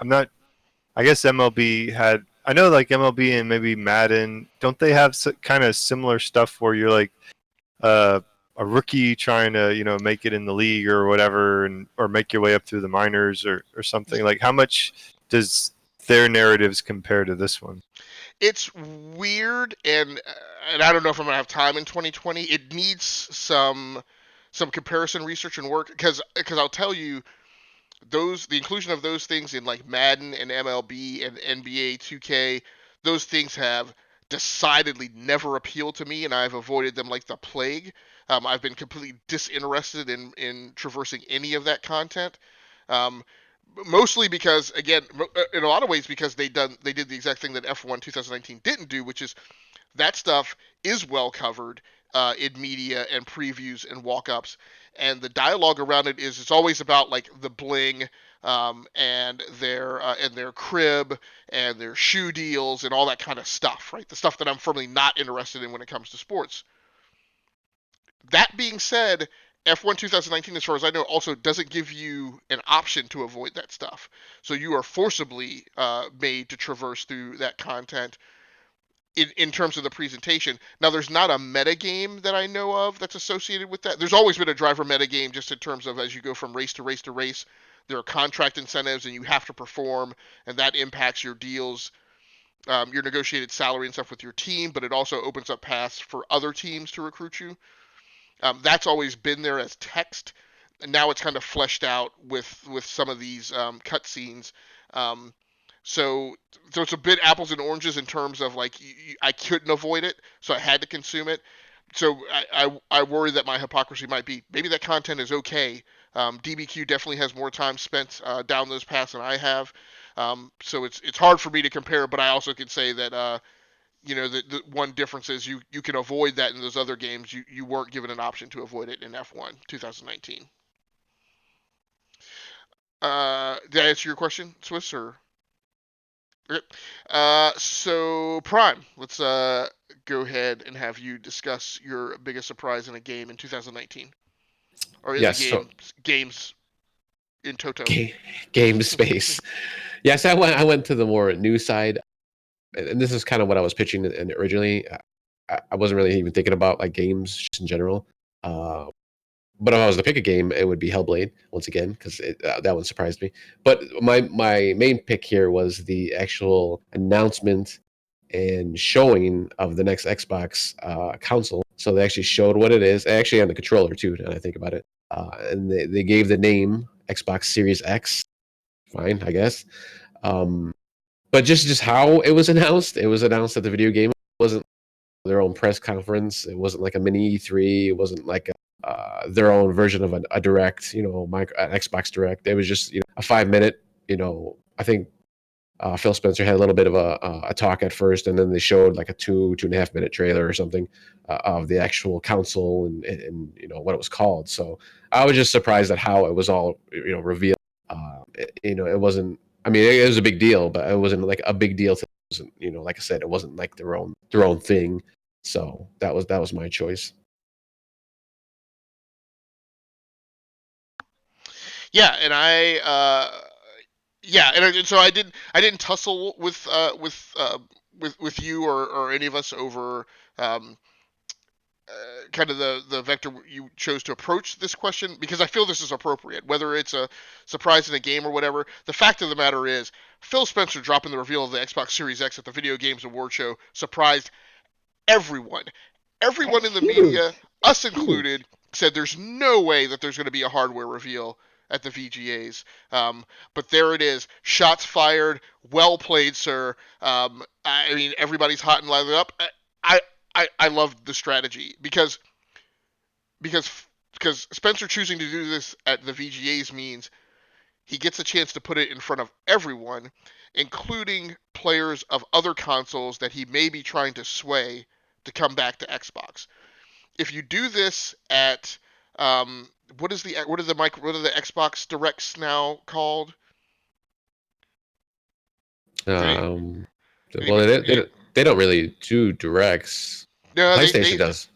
not. I guess MLB had. I know like MLB and maybe Madden. Don't they have kind of similar stuff where you're like a rookie trying to make it in the league or whatever, or make your way up through the minors or something? Like, how much does their narratives compare to this one? It's weird, and I don't know if I'm gonna have time in 2020. It needs some comparison research and work because I'll tell you the inclusion of those things in like Madden and MLB and NBA 2K, those things have decidedly never appealed to me, and I've avoided them like the plague. I've been completely disinterested in traversing any of that content. Um, Mostly because, again, in a lot of ways because they did the exact thing that F1 2019 didn't do, which is that stuff is well covered in media and previews and walk-ups, and the dialogue around it is it's always about like the bling and their crib and their shoe deals and all that kind of stuff, right? The stuff that I'm firmly not interested in when it comes to sports. That being said, F1 2019, as far as I know, also doesn't give you an option to avoid that stuff. So you are forcibly made to traverse through that content in terms of the presentation. Now, there's not a metagame that I know of that's associated with that. There's always been a driver metagame just in terms of as you go from race to race to race, there are contract incentives and you have to perform, and that impacts your deals, your negotiated salary and stuff with your team, but it also opens up paths for other teams to recruit you. That's always been there as text, and now it's kind of fleshed out with some of these cutscenes. Um, so it's a bit apples and oranges in terms of like I couldn't avoid it, so I had to consume it. So I worry that my hypocrisy might be maybe that content is okay. DBQ definitely has more time spent down those paths than I have. So it's hard for me to compare, but I also can say that the one difference is you can avoid that in those other games. You weren't given an option to avoid it in F1 2019. Did I answer your question, Swiss, or? Okay. So Prime, let's go ahead and have you discuss your biggest surprise in a game in 2019, or in Yes, the so games in toto. game space. Yes, I went to the more new side, and this is kind of what I was pitching originally. I wasn't really even thinking about like games just in general. Uh, but if I was to pick a game, it would be Hellblade once again because that one surprised me. But my main pick here was the actual announcement and showing of the next Xbox console. So they actually showed what it is, actually on the controller too. Now I think about it, and they gave the name Xbox Series X. Fine, I guess. But just how it was announced, it was announced at the video game. It wasn't their own press conference. It wasn't like a mini E3. It wasn't like their own version of a direct, an Xbox Direct. It was just a 5 minute. I think Phil Spencer had a little bit of a talk at first, and then they showed like a 2.5 minute trailer or something of the actual console and what it was called. So I was just surprised at how it was all revealed. It wasn't. I mean, it was a big deal, but it wasn't like a big deal. It wasn't, like I said, it wasn't like their own thing. So that was my choice. Yeah, and so I didn't tussle with you or any of us over kind of the vector you chose to approach this question because I feel this is appropriate, whether it's a surprise in a game or whatever. The fact of the matter is, Phil Spencer dropping the reveal of the Xbox Series X at the Video Games Award show surprised everyone. Everyone in the media, us included, said there's no way that there's going to be a hardware reveal at the VGAs. But there it is. Shots fired. Well played, sir. I mean, everybody's hot and lathered up. I love the strategy because Spencer choosing to do this at the VGAs means he gets a chance to put it in front of everyone, including players of other consoles that he may be trying to sway to come back to Xbox. If you do this at what are the Xbox Directs now called? Well, they don't really do directs. No, PlayStation does.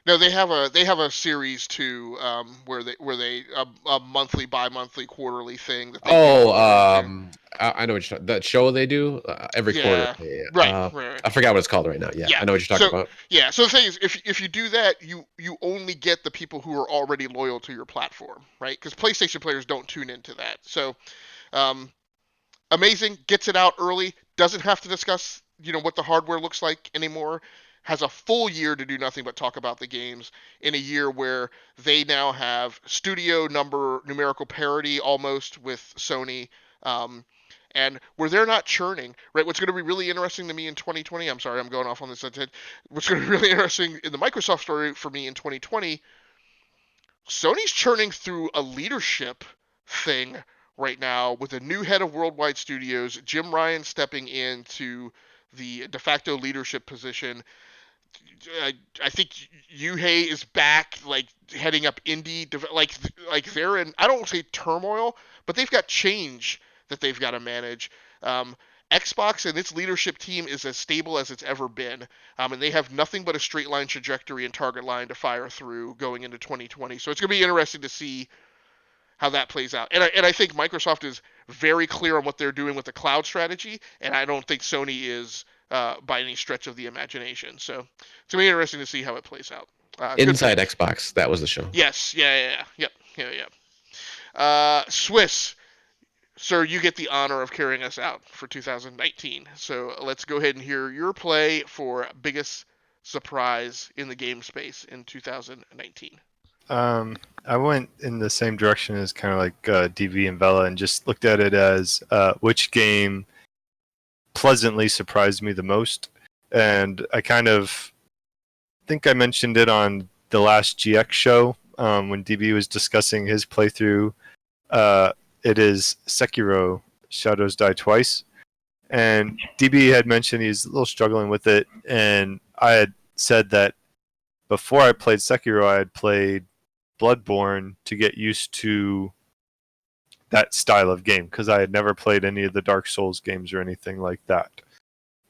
No, they have a series too, where they a monthly, bi-monthly, quarterly thing that they do. I know what you're talking. That show they do every quarter. Yeah, right. I forgot what it's called right now. Yeah, I know what you're talking about. Yeah, so the thing is, if you do that, you only get the people who are already loyal to your platform, right? Because PlayStation players don't tune into that. So, amazing, gets it out early, doesn't have to discuss what the hardware looks like anymore, has a full year to do nothing but talk about the games in a year where they now have studio numerical parity almost with Sony, and where they're not churning, right? What's going to be really interesting to me in 2020, I'm sorry, I'm going off on this tangent. What's going to be really interesting in the Microsoft story for me in 2020, Sony's churning through a leadership thing right now with a new head of worldwide studios, Jim Ryan stepping into the de facto leadership position. I think Yuhei is back, like heading up indie, like they're in. I don't want to say turmoil, but they've got change that they've got to manage. Um, Xbox and its leadership team is as stable as it's ever been, and they have nothing but a straight line trajectory and target line to fire through going into 2020. So it's going to be interesting to see how that plays out. And I think Microsoft is very clear on what they're doing with the cloud strategy, and I don't think Sony is by any stretch of the imagination. So it's going to be interesting to see how it plays out. Inside Xbox, that was the show. Yes, yeah. Swiss, sir, you get the honor of carrying us out for 2019. So let's go ahead and hear your play for biggest surprise in the game space in 2019. I went in the same direction as kind of like DB and Vella, and just looked at it as which game pleasantly surprised me the most. And I kind of think I mentioned it on the last GX show when DB was discussing his playthrough. It is Sekiro: Shadows Die Twice. And DB had mentioned he's a little struggling with it, and I had said that before I played Sekiro, I had played Bloodborne to get used to that style of game, because I had never played any of the Dark Souls games or anything like that.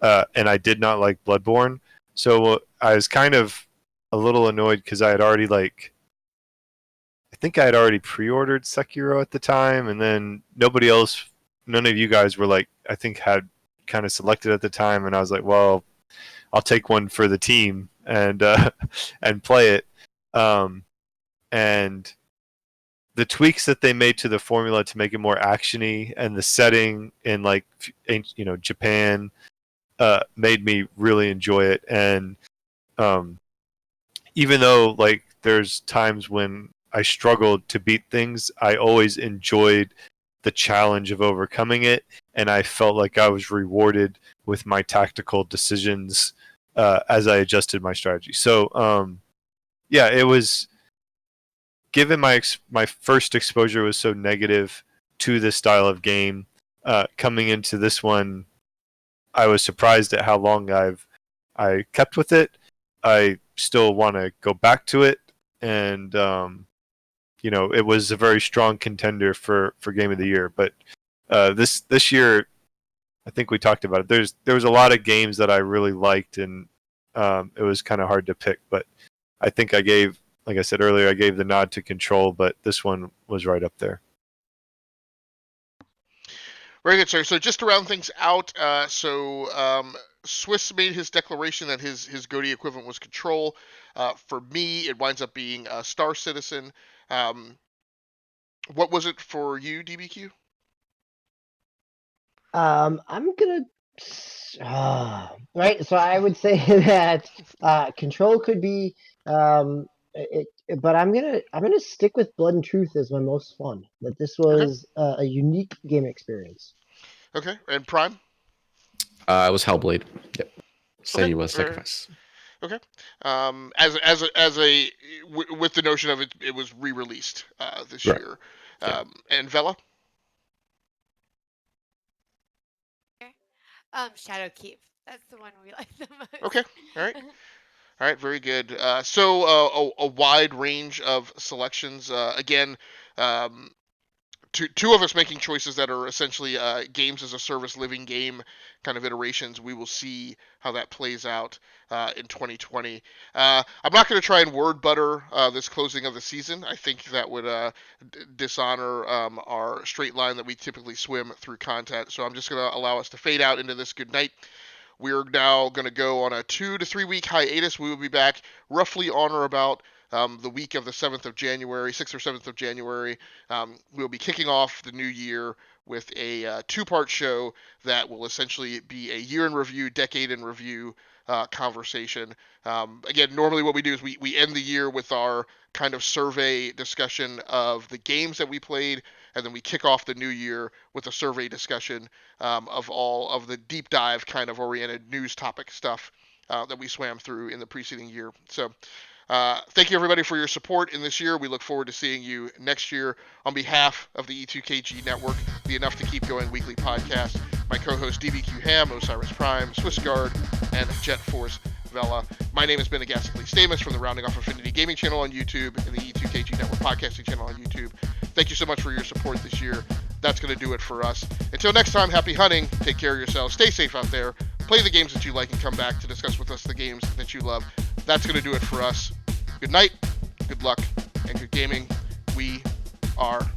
And I did not like Bloodborne, so I was kind of a little annoyed because I had already I think I had already pre-ordered Sekiro at the time, and then none of you guys were I think had kind of selected at the time, and I was like, well, I'll take one for the team and and play it. And the tweaks that they made to the formula to make it more actiony, and the setting in Japan, made me really enjoy it. And even though there's times when I struggled to beat things, I always enjoyed the challenge of overcoming it, and I felt like I was rewarded with my tactical decisions as I adjusted my strategy. So yeah, it was, given my first exposure was so negative to this style of game, coming into this one, I was surprised at how long I kept with it. I still want to go back to it, and it was a very strong contender for Game of the Year. But this year, I think we talked about it. There was a lot of games that I really liked, and it was kind of hard to pick. But I think I gave, like I said earlier, I gave the nod to Control, but this one was right up there. Very good, sir. So just to round things out, Swiss made his declaration that his GOTY equivalent was Control. For me, it winds up being Star Citizen. What was it for you, DBQ? I'm gonna right. So I would say that Control could be but I'm gonna stick with Blood and Truth as my most fun. That this was a unique game experience. Okay, and Prime? It was Hellblade. Yep. Senua's Sacrifice. Okay. With the notion of it was re-released this year. And Vella? Shadowkeep. That's the one we like the most. Okay. All right. Very good. So a wide range of selections. Again, two of us making choices that are essentially games as a service, living game kind of iterations. We will see how that plays out in 2020. I'm not going to try and word butter this closing of the season. I think that would dishonor our straight line that we typically swim through content. So I'm just going to allow us to fade out into this good night. We're now going to go on a 2 to 3 week hiatus. We will be back roughly on or about the week of the 7th of January, 6th or 7th of January. We'll be kicking off the new year with a two-part show that will essentially be a year in review, decade in review conversation. Again, normally what we do is we end the year with our kind of survey discussion of the games that we played, and then we kick off the new year with a survey discussion of all of the deep dive kind of oriented news topic stuff that we swam through in the preceding year. So thank you everybody for your support in this year. We look forward to seeing you next year. On behalf of the E2KG Network, the Enough to Keep Going weekly podcast, my co-host DBqHams, Osiris Prime, SwissGuard, and JetForce Vella. My name has been Agasicles Stamas from the Rounding Off Affinity Gaming channel on YouTube and the E2KG Network podcasting channel on YouTube. Thank you so much for your support this year. That's going to do it for us. Until next time, happy hunting. Take care of yourselves. Stay safe out there. Play the games that you like and come back to discuss with us the games that you love. That's going to do it for us. Good night, good luck, and good gaming. We are